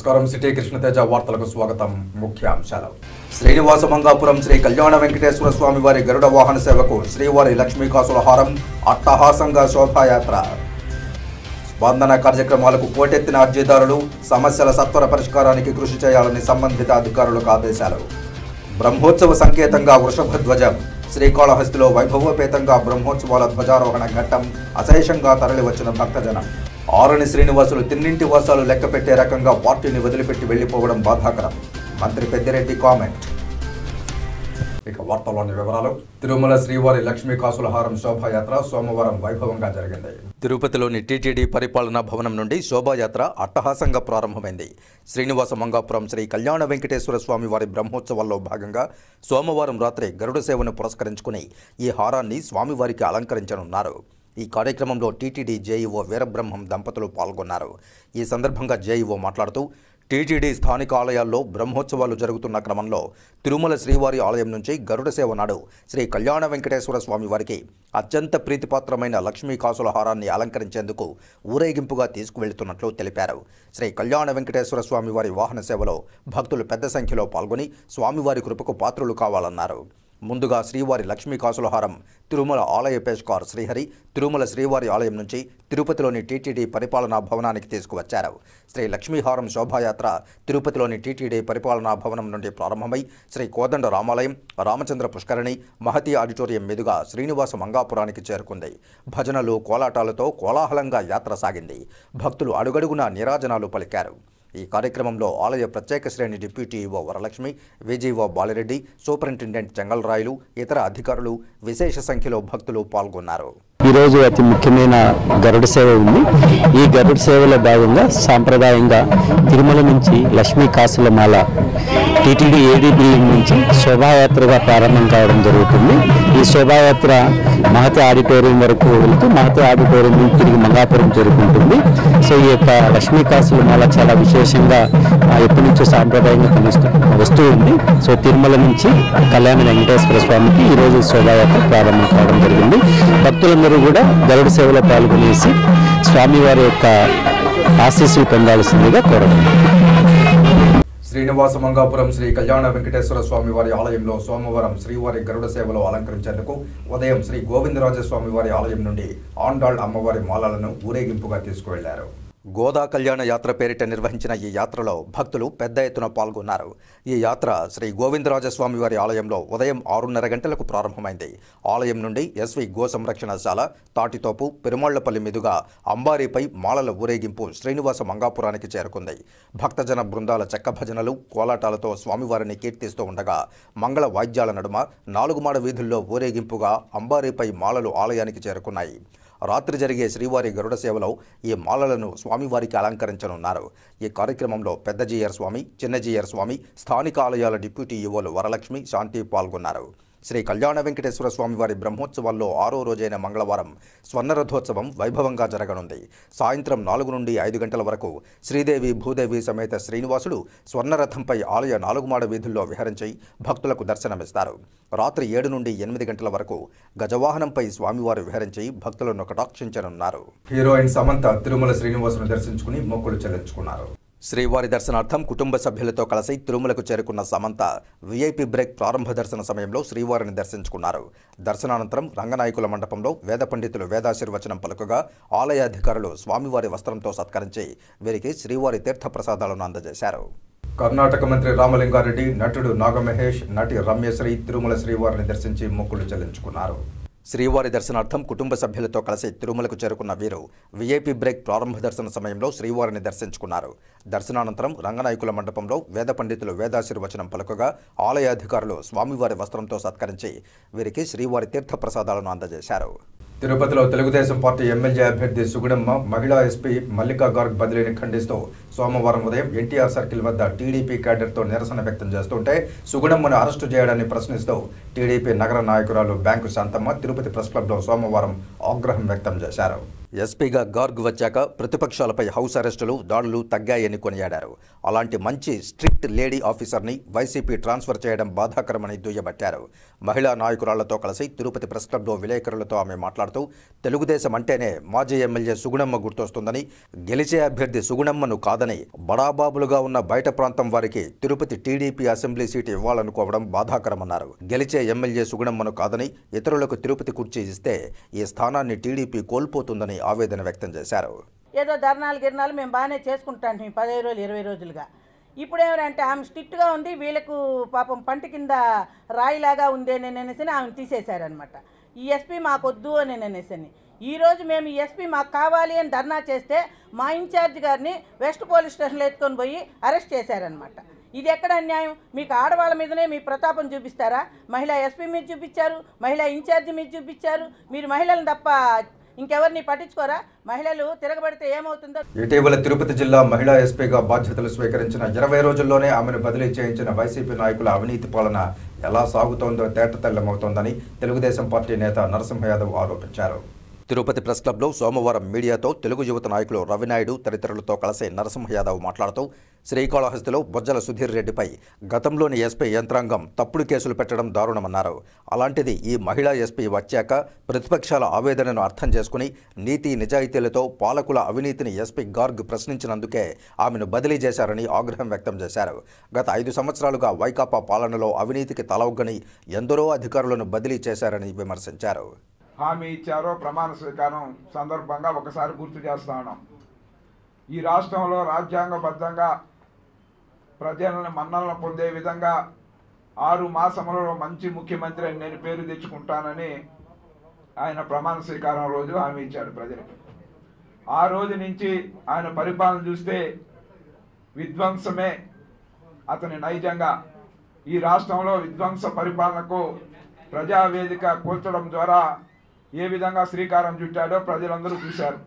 నమస్కారం సిటీ కృష్ణతేజ వార్తలకు స్వాగతం. ముఖ్యాంశాలు. శ్రీనివాస మంగాపురం శ్రీ కళ్యాణ వెంకటేశ్వర స్వామి వారి గరుడ వాహన సేవకు శ్రీవారి లక్ష్మీకాసుల హారం అట్టహాసంగా శోభాయాత్ర. స్పందన కార్యక్రమాలకు పోటెత్తిన అర్జీదారులు సమస్యల సత్వర పరిష్కారానికి కృషి చేయాలని సంబంధిత అధికారులకు ఆదేశాలు. బ్రహ్మోత్సవ సంకేతంగా వృషభ ధ్వజం. శ్రీకాళహస్తిలో వైభవోపేతంగా బ్రహ్మోత్సవాల ధ్వజారోహణ ఘట్టం. అశేషంగా తరలివచ్చిన భక్తజనం. ఆరణి శ్రీనివాసులు తిన్నింటి వాసాలు లెక్కపెట్టే రకంగా పార్టీని వదిలిపెట్టి వెళ్లిపోవడం బాధాకరం. మంత్రి పెద్దిరెడ్డి కామెంట్. ఇక వార్తల్లోని వివరాలు. తిరుమల శ్రీవారి లక్ష్మీకాసుల హారం శోభాయాత్ర సోమవారం వైభవంగా జరిగింది. తిరుపతిలోని టీటీడీ పరిపాలనా భవనం నుండి శోభాయాత్ర అట్టహాసంగా ప్రారంభమైంది. శ్రీనివాస మంగాపురం శ్రీ కళ్యాణ వెంకటేశ్వర స్వామి వారి బ్రహ్మోత్సవాల్లో భాగంగా సోమవారం రాత్రి గరుడ సేవను పురస్కరించుకుని ఈ హారాన్ని స్వామివారికి అలంకరించనున్నారు. ఈ కార్యక్రమంలో టీటీడీ జేఈఓ వీరబ్రహ్మం దంపతులు పాల్గొన్నారు. ఈ సందర్భంగా జేఈఓ మాట్లాడుతూ టీటీడీ స్థానిక ఆలయాల్లో బ్రహ్మోత్సవాలు జరుగుతున్న క్రమంలో తిరుమల శ్రీవారి ఆలయం నుంచి గరుడ సేవ నాడు శ్రీ కళ్యాణ వెంకటేశ్వర స్వామి వారికి అత్యంత ప్రీతిపాత్రమైన లక్ష్మీకాసుల హారాన్ని అలంకరించేందుకు ఊరేగింపుగా తీసుకువెళ్తున్నట్లు తెలిపారు. శ్రీ కళ్యాణ వెంకటేశ్వర స్వామి వారి వాహన సేవలో భక్తులు పెద్ద సంఖ్యలో పాల్గొని స్వామివారి కృపకు పాత్రులు కావాలన్నారు. ముందుగా శ్రీవారి లక్ష్మీకాసుల హారం తిరుమల ఆలయ పేష్కార్ శ్రీహరి తిరుమల శ్రీవారి ఆలయం నుంచి తిరుపతిలోని టీటీడీ పరిపాలనా భవనానికి తీసుకువచ్చారు. శ్రీ లక్ష్మీహారం శోభాయాత్ర తిరుపతిలోని టీటీడీ పరిపాలనా భవనం నుండి ప్రారంభమై శ్రీ కోదండ రామాలయం, రామచంద్ర పుష్కరిణి, మహతి ఆడిటోరియం మీదుగా శ్రీనివాస మంగాపురానికి చేరుకుంది. భజనలు, కోలాటాలతో కోలాహలంగా యాత్ర సాగింది. భక్తులు అడుగడుగునా నీరాజనాలు పలికారు. ఈ కార్యక్రమంలో ఆలయ ప్రత్యేక శ్రేణి deputy EO Varalakshmi, VGO Balireddy, superintendent Chengalrayulu, ఇతర అధికారులు, విశేష సంఖ్యలో భక్తులు పాల్గొన్నారు. ఈరోజు అతి ముఖ్యమైన గరుడ సేవ ఉంది. ఈ గరుడ సేవలో భాగంగా సాంప్రదాయంగా తిరుమల నుంచి లక్ష్మీ కాసుల మాల టీటీడీ ఏడీ బిల్డింగ్ నుంచి శోభాయాత్రగా ప్రారంభం కావడం జరుగుతుంది. ఈ శోభాయాత్ర మహతి ఆడిటోరియం వరకు వెళ్తూ మహతి ఆడిటోరియం నుంచి తిరిగి మంగాపురం చేరుకుంటుంది. సో ఈ యొక్క లక్ష్మీ కాసుల మాల చాలా విశేషంగా ఎప్పటి నుంచో సాంప్రదాయంగా వస్తూ ఉంది. సో తిరుమల నుంచి కళ్యాణ వెంకటేశ్వర స్వామికి ఈరోజు శోభాయాత్ర ప్రారంభం కావడం జరిగింది. భక్తులందరూ కూడా గరుడ సేవలో పాల్గొనేసి స్వామివారి యొక్క ఆశీస్సులు పొందాల్సిందిగా కోరుతున్నారు. శ్రీనివాస మంగాపురం శ్రీ కళ్యాణ వెంకటేశ్వర స్వామి వారి ఆలయంలో సోమవారం శ్రీవారి గరుడ సేవలో అలంకరించేందుకు ఉదయం శ్రీ గోవిందరాజస్వామి వారి ఆలయం నుండి ఆండాళ్ అమ్మవారి మాలలను ఊరేగింపుగా తీసుకువెళ్లారు. గోదా కళ్యాణ యాత్ర పేరిట నిర్వహించిన ఈ యాత్రలో భక్తులు పెద్ద ఎత్తున పాల్గొన్నారు. ఈ యాత్ర శ్రీ గోవిందరాజస్వామి వారి ఆలయంలో ఉదయం 6:30 గంటలకు ప్రారంభమైంది. ఆలయం నుండి ఎస్వి గో సంరక్షణశాల, తాటితోపు, పెరుమాళ్లపల్లి మీదుగా అంబారీపై మాలల ఊరేగింపు శ్రీనివాస మంగాపురానికి చేరుకుంది. భక్తజన బృందాల చెక్క భజనలు, కోలాటాలతో స్వామివారిని కీర్తిస్తూ ఉండగా మంగళ వాయిద్యాల నడుమ 4 మాడ వీధుల్లో ఊరేగింపుగా అంబారీపై మాలలు ఆలయానికి చేరుకున్నాయి. రాత్రి జరిగే శ్రీవారి గరుడ సేవలో ఈ మాలలను స్వామివారికి అలంకరించనున్నారు. ఈ కార్యక్రమంలో పెద్ద జీయర్ స్వామి, చిన్న జీయర్ స్వామి, స్థానిక ఆలయాల డిప్యూటీ ఈవోలు వరలక్ష్మి, శాంతి పాల్గొన్నారు. శ్రీ కళ్యాణ వెంకటేశ్వర స్వామివారి బ్రహ్మోత్సవాల్లో 6వ రోజైన మంగళవారం స్వర్ణరథోత్సవం వైభవంగా జరగనుంది. సాయంత్రం 4 నుండి 5 గంటల వరకు శ్రీదేవి, భూదేవి సమేత శ్రీనివాసుడు స్వర్ణరథంపై ఆలయ 4 మాడ వీధుల్లో విహరించి భక్తులకు దర్శనమిస్తారు. రాత్రి 7 నుండి 8 గంటల వరకు గజవాహనంపై స్వామివారు విహరించి భక్తులను కటాక్షించనున్నారు. హీరోయిన్ సమంత తిరుమల శ్రీనివాసును దర్శించుకుని మొక్కులు చెల్లించుకున్నారు. శ్రీవారి దర్శనార్థం కుటుంబ సభ్యులతో కలిసి తిరుమలకు చేరుకున్న సమంత వీఐపీ బ్రేక్ ప్రారంభ దర్శన సమయంలో శ్రీవారిని దర్శించుకున్నారు. దర్శనానంతరం రంగనాయకుల మండపంలో వేద పండితులు వేదాశీర్వచనం పలుకగా ఆలయ అధికారులు స్వామివారి వస్త్రంతో సత్కరించి వీరికి శ్రీవారి తీర్థప్రసాదాలను అందజేశారు. కర్ణాటక మంత్రి రామలింగారెడ్డి, నటుడు నాగమహేష్, నటి రమ్యశ్రీ తిరుమల శ్రీవారిని దర్శించి మొక్కులు చెల్లించుకున్నారు. శ్రీవారి దర్శనార్థం కుటుంబ సభ్యులతో కలిసి తిరుమలకు చేరుకున్న వీరు వీఐపీ బ్రేక్ ప్రారంభ దర్శన సమయంలో శ్రీవారిని దర్శించుకున్నారు. దర్శనానంతరం రంగనాయకుల మండపంలో వేద పండితులు వేదాశీర్వచనం పలుకగా ఆలయ అధికారులు స్వామివారి వస్త్రంతో సత్కరించి వీరికి శ్రీవారి తీర్థప్రసాదాలను అందజేశారు. తిరుపతిలో తెలుగుదేశం పార్టీ ఎమ్మెల్యే అభ్యర్థి సుగుణమ్మ మహిళా ఎస్పీ మల్లికా గార్గ్ బదిలీని ఖండిస్తూ సోమవారం ఉదయం ఎన్టీఆర్ సర్కిల్ వద్ద టీడీపీ క్యాడర్తో నిరసన వ్యక్తం చేస్తుంటే సుగుణమ్మను అరెస్టు చేయడాన్ని ప్రశ్నిస్తూ టీడీపీ నగర నాయకురాలు బ్యాంకు శాంతమ్మ తిరుపతి ప్రెస్ క్లబ్లో సోమవారం ఆగ్రహం వ్యక్తం చేశారు. ఎస్పీగా గార్గ్ వచ్చాక ప్రతిపక్షాలపై హౌస్ అరెస్టులు, దాడులు తగ్గాయని కొనియాడారు. అలాంటి మంచి స్ట్రిక్ట్ లేడీ ఆఫీసర్ని వైసీపీ ట్రాన్స్ఫర్ చేయడం బాధాకరమని దుయ్యబట్టారు. మహిళా నాయకురాళ్లతో కలిసి తిరుపతి ప్రెస్ క్లబ్లో విలేకరులతో ఆమె మాట్లాడుతూ తెలుగుదేశం అంటేనే మాజీ ఎమ్మెల్యే సుగుణమ్మ గుర్తొస్తుందని, గెలిచే అభ్యర్థి సుగుణమ్మను కాదని బడాబాబులుగా ఉన్న బయట ప్రాంతం వారికి తిరుపతి టీడీపీ అసెంబ్లీ సీటు ఇవ్వాలనుకోవడం బాధాకరమన్నారు. గెలిచే ఎమ్మెల్యే సుగుణమ్మను కాదని ఇతరులకు తిరుపతి కుర్చీ ఇస్తే ఈ స్థానాన్ని టీడీపీ కోల్పోతుందని ఆవేదన వ్యక్తం చేశారు. ఏదో ధర్నాలు గిర్నాలు మేము బాగానే చేసుకుంటాం 15 రోజులు 20 రోజులుగా. ఇప్పుడు ఏమంటే ఆమె స్ట్రిక్ట్గా ఉంది, వీళ్ళకు పాపం పంట కింద రాయిలాగా ఉంది అని అనేసి ఆమెను తీసేశారనమాట. ఈ ఎస్పీ మాకొద్దు అని అనేసి ఈరోజు మేము ఈ ఎస్పీ మాకు కావాలి అని ధర్నా చేస్తే మా ఇన్ఛార్జ్ గారిని వెస్ట్ పోలీస్ స్టేషన్లో ఎత్తుకొని పోయి అరెస్ట్ చేశారనమాట. ఇది ఎక్కడ అన్యాయం? మీకు ఆడవాళ్ళ మీదనే మీ ప్రతాపం చూపిస్తారా? మహిళా ఎస్పీ మీద చూపించారు, మహిళా ఇన్ఛార్జి మీద చూపించారు. మీరు మహిళలను తప్ప ఇంకెవరిని పట్టించుకోరా? మహిళలు తిరగబడితే ఏమవుతుందో. ఇటీవల తిరుపతి జిల్లా మహిళా ఎస్పీగా బాధ్యతలు స్వీకరించిన 20 రోజుల్లోనే ఆమెను బదిలీ చేయించిన వైసీపీ నాయకుల అవినీతి పాలన ఎలా సాగుతోందో తేటతెల్లమవుతోందని తెలుగుదేశం పార్టీ నేత నరసింహ యాదవ్ ఆరోపించారు. తిరుపతి ప్రెస్ క్లబ్లో సోమవారం మీడియాతో తెలుగు యువత నాయకులు రవినాయుడు తదితరులతో కలిసి నరసింహ యాదవ్ మాట్లాడుతూ శ్రీకాళహస్తిలో బొజ్జల సుధీర్ రెడ్డిపై గతంలోని ఎస్పీ యంత్రాంగం తప్పుడు కేసులు పెట్టడం దారుణమన్నారు. అలాంటిది ఈ మహిళా ఎస్పీ వచ్చాక ప్రతిపక్షాల ఆవేదనను అర్థం చేసుకుని నీతి నిజాయితీలతో పాలకుల అవినీతిని ఎస్పీ గార్గ్ ప్రశ్నించినందుకే ఆమెను బదిలీ చేశారని ఆగ్రహం వ్యక్తం చేశారు. గత 5 సంవత్సరాలుగా వైకాపా పాలనలో అవినీతికి తలవగ్గని ఎందరో అధికారులను బదిలీ చేశారని విమర్శించారు. హామీ ఇచ్చారో ప్రమాణ స్వీకారం సందర్భంగా ఒకసారి గుర్తు చేస్తా ఉన్నాం. ఈ రాష్ట్రంలో రాజ్యాంగబద్ధంగా ప్రజలను మన్నలను పొందే విధంగా 6 మాసములలో మంచి ముఖ్యమంత్రి అని నేను పేరు తెచ్చుకుంటానని ఆయన ప్రమాణ స్వీకారం రోజు హామీ ఇచ్చాడు ప్రజలకు. ఆ రోజు నుంచి ఆయన పరిపాలన చూస్తే విధ్వంసమే అతని నైజంగా. ఈ రాష్ట్రంలో విధ్వంస పరిపాలనకు ప్రజావేదిక కూల్చడం ద్వారా ఏ విధంగా శ్రీకారం చుట్టాడో ప్రజలందరూ చూశారు.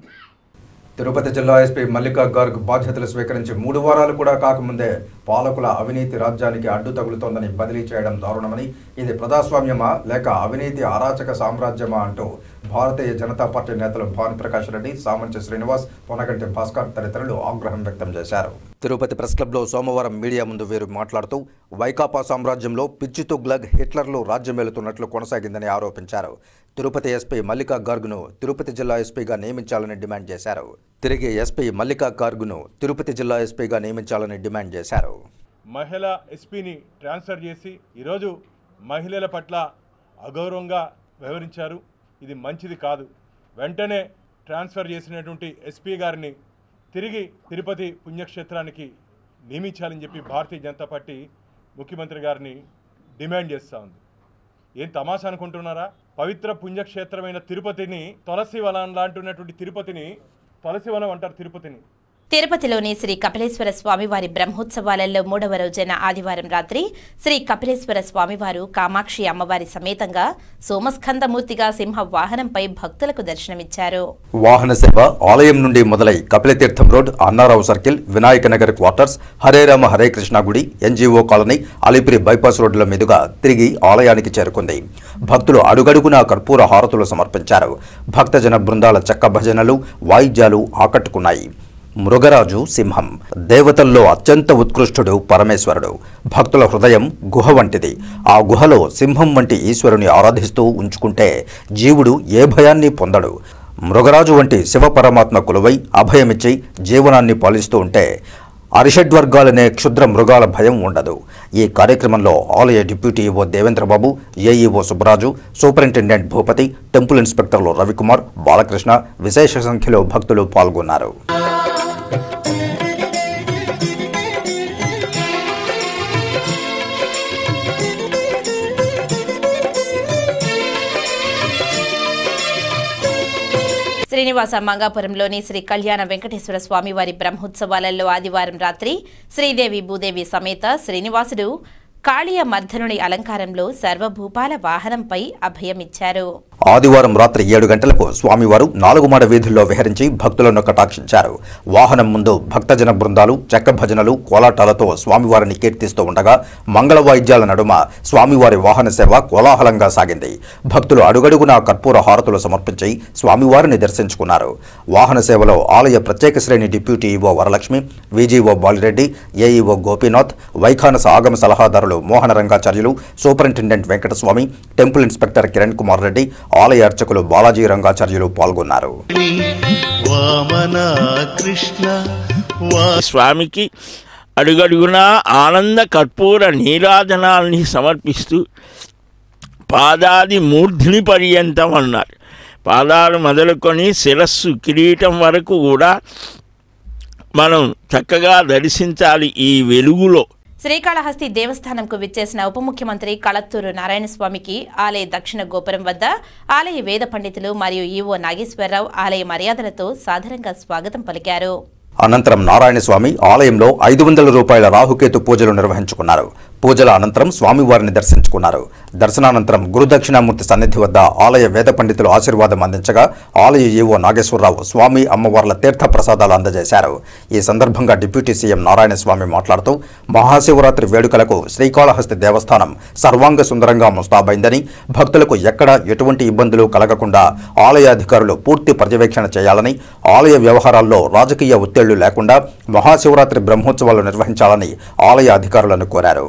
తిరుపతి జిల్లా ఎస్పీ మల్లికా గార్గ్ బాధ్యతలు స్వీకరించి 3 వారాలు కూడా కాకముందే పాలకుల అవినీతి రాజ్యానికి అడ్డు తగులుతోందని బదిలీ చేయడం దారుణమని, ఇది ప్రజాస్వామ్యమా లేక అవినీతి అరాచక సామ్రాజ్యమా అంటూ భారతీయ జనతా పార్టీ నేతలు భానుప్రకాష్ రెడ్డి, సామంచి శ్రీనివాస్, పొనగంటి భాస్కర్ తదితరులు ఆగ్రహం వ్యక్తం చేశారు. తిరుపతి ప్రెస్ క్లబ్లో సోమవారం మీడియా ముందు వీరు మాట్లాడుతూ వైకాపా సామ్రాజ్యంలో పిచ్చి తుగ్లక్, హిట్లర్లు రాజ్యమేలుతున్నట్లు కొనసాగిందని ఆరోపించారు. తిరుపతి ఎస్పీ మల్లికా గార్గ్ను తిరుపతి జిల్లా ఎస్పీగా నియమించాలని డిమాండ్ చేశారు. తిరిగి ఎస్పీ మల్లికా గార్గ్ను తిరుపతి జిల్లా ఎస్పీగా నియమించాలని డిమాండ్ చేశారు. మహిళా ఎస్పీని ట్రాన్స్ఫర్ చేసి ఈరోజు మహిళల పట్ల అగౌరవంగా వ్యవహరించారు. ఇది మంచిది కాదు. వెంటనే ట్రాన్స్ఫర్ చేసినటువంటి ఎస్పీ గారిని తిరిగి తిరుపతి పుణ్యక్షేత్రానికి నియమించాలని చెప్పి భారతీయ జనతా పార్టీ ముఖ్యమంత్రి గారిని డిమాండ్ చేస్తూ ఉంది. ఏం తమాషా అనుకుంటున్నారా? పవిత్ర పుణ్యక్షేత్రమైన తిరుపతిని తులసివనం లాంటినటువంటి తిరుపతిని తులసివనం అంటారు. తిరుపతిలోని శ్రీ కపిలేశ్వర స్వామివారి బ్రహ్మోత్సవాలలో 3వ రోజైన ఆదివారం రాత్రి శ్రీ కపిలేశ్వర స్వామివారు కామాక్షి అమ్మవారి సమేతంగా సోమస్కందమూర్తిగా సింహ వాహనంపై భక్తులకు దర్శనమిచ్చారు. వాహన సేవ ఆలయం నుండి మొదలై Kapilatheertham road, Anna Rao circle, Vinayaka Nagar quarters, Hare Rama Hare Krishna గుడి, ఎన్జీఓ కాలనీ, అలిపిరి బైపాస్ రోడ్ల మీదుగా తిరిగి ఆలయానికి చేరుకుంది. భక్తులు అడుగడుగునా కర్పూర హారతులు సమర్పించారు. భక్తజన బృందాల చెక్క భజనలు, వాయిద్యాలు ఆకట్టుకున్నాయి. మృగరాజు సింహం, దేవతల్లో అత్యంత ఉత్కృష్టుడు పరమేశ్వరుడు. భక్తుల హృదయం గుహ వంటిది. ఆ గుహలో సింహం వంటి ఈశ్వరుని ఆరాధిస్తూ ఉంచుకుంటే జీవుడు ఏ భయాన్ని పొందడు. మృగరాజు వంటి శివపరమాత్మ కొలువై అభయమిచ్చి జీవనాన్ని పాలిస్తూ ఉంటే అరిషడ్వర్గాలనే క్షుద్ర మృగాల భయం ఉండదు. ఈ కార్యక్రమంలో ఆలయ deputy EO Devendra Babu, AEO Subbaraju, superintendent Bhupathi, temple ఇన్స్పెక్టర్లు రవికుమార్, బాలకృష్ణ, విశేష సంఖ్యలో భక్తులు పాల్గొన్నారు. శ్రీనివాస మంగాపురంలోని శ్రీ కళ్యాణ వెంకటేశ్వర స్వామివారి బ్రహ్మోత్సవాలలో ఆదివారం రాత్రి శ్రీదేవి భూదేవి సమేత శ్రీనివాసుడు కాళీయ మర్ధనుని అలంకారంలో సర్వభూపాల వాహనంపై అభయమిచ్చారు. ఆదివారం రాత్రి 7 గంటలకు స్వామివారు 4 మాడ వీధుల్లో విహరించి భక్తులను కటాక్షించారు. వాహనం ముందు భక్తజన బృందాలు చెక్క భజనలు కోలాటాలతో స్వామివారిని కీర్తిస్తూ ఉండగా మంగళ వాయిద్యాల నడుమ స్వామివారి వాహన సేవ కోలాహలంగా సాగింది. భక్తులు అడుగడుగునా కర్పూర హారతులు సమర్పించి స్వామివారిని దర్శించుకున్నారు. వాహన సేవలో ఆలయ ప్రత్యేక శ్రేణి deputy EO Varalakshmi, VGO Balireddy, AEO Gopinath, Vaikhanasa Agama సలహాదారులు Mohana Rangacharyulu, superintendent Venkataswamy, temple inspector Kiran Kumar Reddy, ఆలయ అర్చకులు బాలాజీ రంగాచార్యులు పాల్గొన్నారు. స్వామికి అడుగడుగునా ఆనంద కర్పూర నీరాజనాల్ని సమర్పిస్తూ పాదాది మూర్ధిని పర్యంతం అన్నారు. పాదాలు మొదలుకొని శిరస్సు కిరీటం వరకు కూడా మనం చక్కగా దర్శించాలి ఈ వెలుగులో. శ్రీకాళహస్తి దేవస్థానంకు విచ్చేసిన ఉప ముఖ్యమంత్రి కళత్తూరు నారాయణస్వామికి ఆలయ దక్షిణ గోపురం వద్ద ఆలయ వేద పండితులు మరియు ఈవో నాగేశ్వరరావు ఆలయ మర్యాదలతో సాదరంగా స్వాగతం పలికారు. అనంతరం నారాయణస్వామి ఆలయంలో 500 రూపాయల రాహుకేతు పూజలు నిర్వహించుకున్నారు. పూజల అనంతరం స్వామివారిని దర్శించుకున్నారు. దర్శనానంతరం గురుదక్షిణామూర్తి సన్నిధి వద్ద ఆలయ వేద పండితులు ఆశీర్వాదం అందించగా ఆలయ ఈవో నాగేశ్వరరావు స్వామి అమ్మవార్ల తీర్థ ప్రసాదాలు అందజేశారు. ఈ సందర్భంగా డిప్యూటీ సీఎం నారాయణస్వామి మాట్లాడుతూ మహాశివరాత్రి వేడుకలకు శ్రీకాళహస్తి దేవస్థానం సర్వాంగ సుందరంగా ముస్తాబైందని, భక్తులకు ఎక్కడా ఎటువంటి ఇబ్బందులు కలగకుండా ఆలయ అధికారులు పూర్తి పర్యవేక్షణ చేయాలని, ఆలయ వ్యవహారాల్లో రాజకీయ ఒత్తిళ్లు లేకుండా మహాశివరాత్రి బ్రహ్మోత్సవాలు నిర్వహించాలని ఆలయ అధికారులను కోరారు.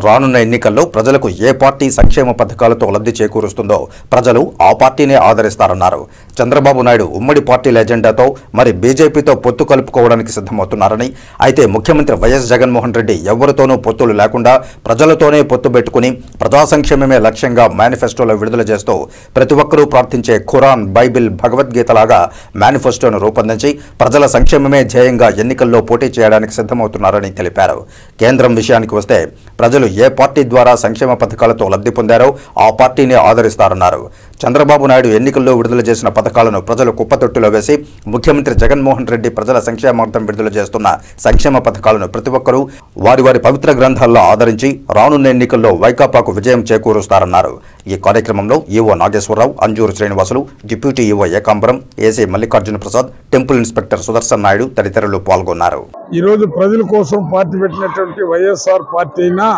రానున్న ఎన్నికల్లో ప్రజలకు ఏ పార్టీ సంక్షేమ పథకాలతో లబ్ధి చేకూరుస్తుందో ప్రజలు ఆ పార్టీనే ఆదరిస్తారన్నారు. చంద్రబాబు నాయుడు ఉమ్మడి పార్టీల ఎజెండాతో మరి బీజేపీతో పొత్తు కలుపుకోవడానికి సిద్ధమవుతున్నారని, అయితే ముఖ్యమంత్రి వైఎస్ జగన్మోహన్ రెడ్డి ఎవరితోనూ పొత్తులు లేకుండా ప్రజలతోనే పొత్తు పెట్టుకుని ప్రజా సంక్షేమమే లక్ష్యంగా మేనిఫెస్టోలో విడుదల చేస్తూ ప్రతి ఒక్కరూ ప్రార్థించే ఖురాన్, బైబిల్, భగవద్గీతలాగా మేనిఫెస్టోను రూపొందించి ప్రజల సంక్షేమమే ధ్యేయంగా ఎన్నికల్లో పోటీ చేయడానికి సిద్ధమవుతున్నారని తెలిపారు. కేంద్రం విషయానికి వస్తే ప్రజలు ఏ పార్టీ ద్వారా సంక్షేమ పథకాలతో లబ్ధి పొందారో ఆ పార్టీని ఆదరిస్తారన్నారు. చంద్రబాబు నాయుడు ఎన్నికల్లో విడుదల చేసిన పథకాలను ప్రజలు కుప్పతొట్టులో వేసి ముఖ్యమంత్రి జగన్మోహన్ రెడ్డి ప్రజల సంక్షేమార్థం విడుదల చేస్తున్న సంక్షేమ పథకాలను ప్రతి ఒక్కరూ వారి వారి పవిత్ర గ్రంథాల్లో ఆదరించి రానున్న ఎన్నికల్లో వైకాపాకు విజయం చేకూరుస్తారన్నారు. ఈ కార్యక్రమంలో EO Nageswara Rao, Anjuru Srinivasulu, deputy EO Ekambaram, AC Mallikarjuna Prasad, temple inspector Sudarshan Naidu తదితరులు పాల్గొన్నారు. ఈరోజు ప్రజల కోసం పార్టీ పెట్టినటువంటి వైఎస్ఆర్ పార్టీ అయినా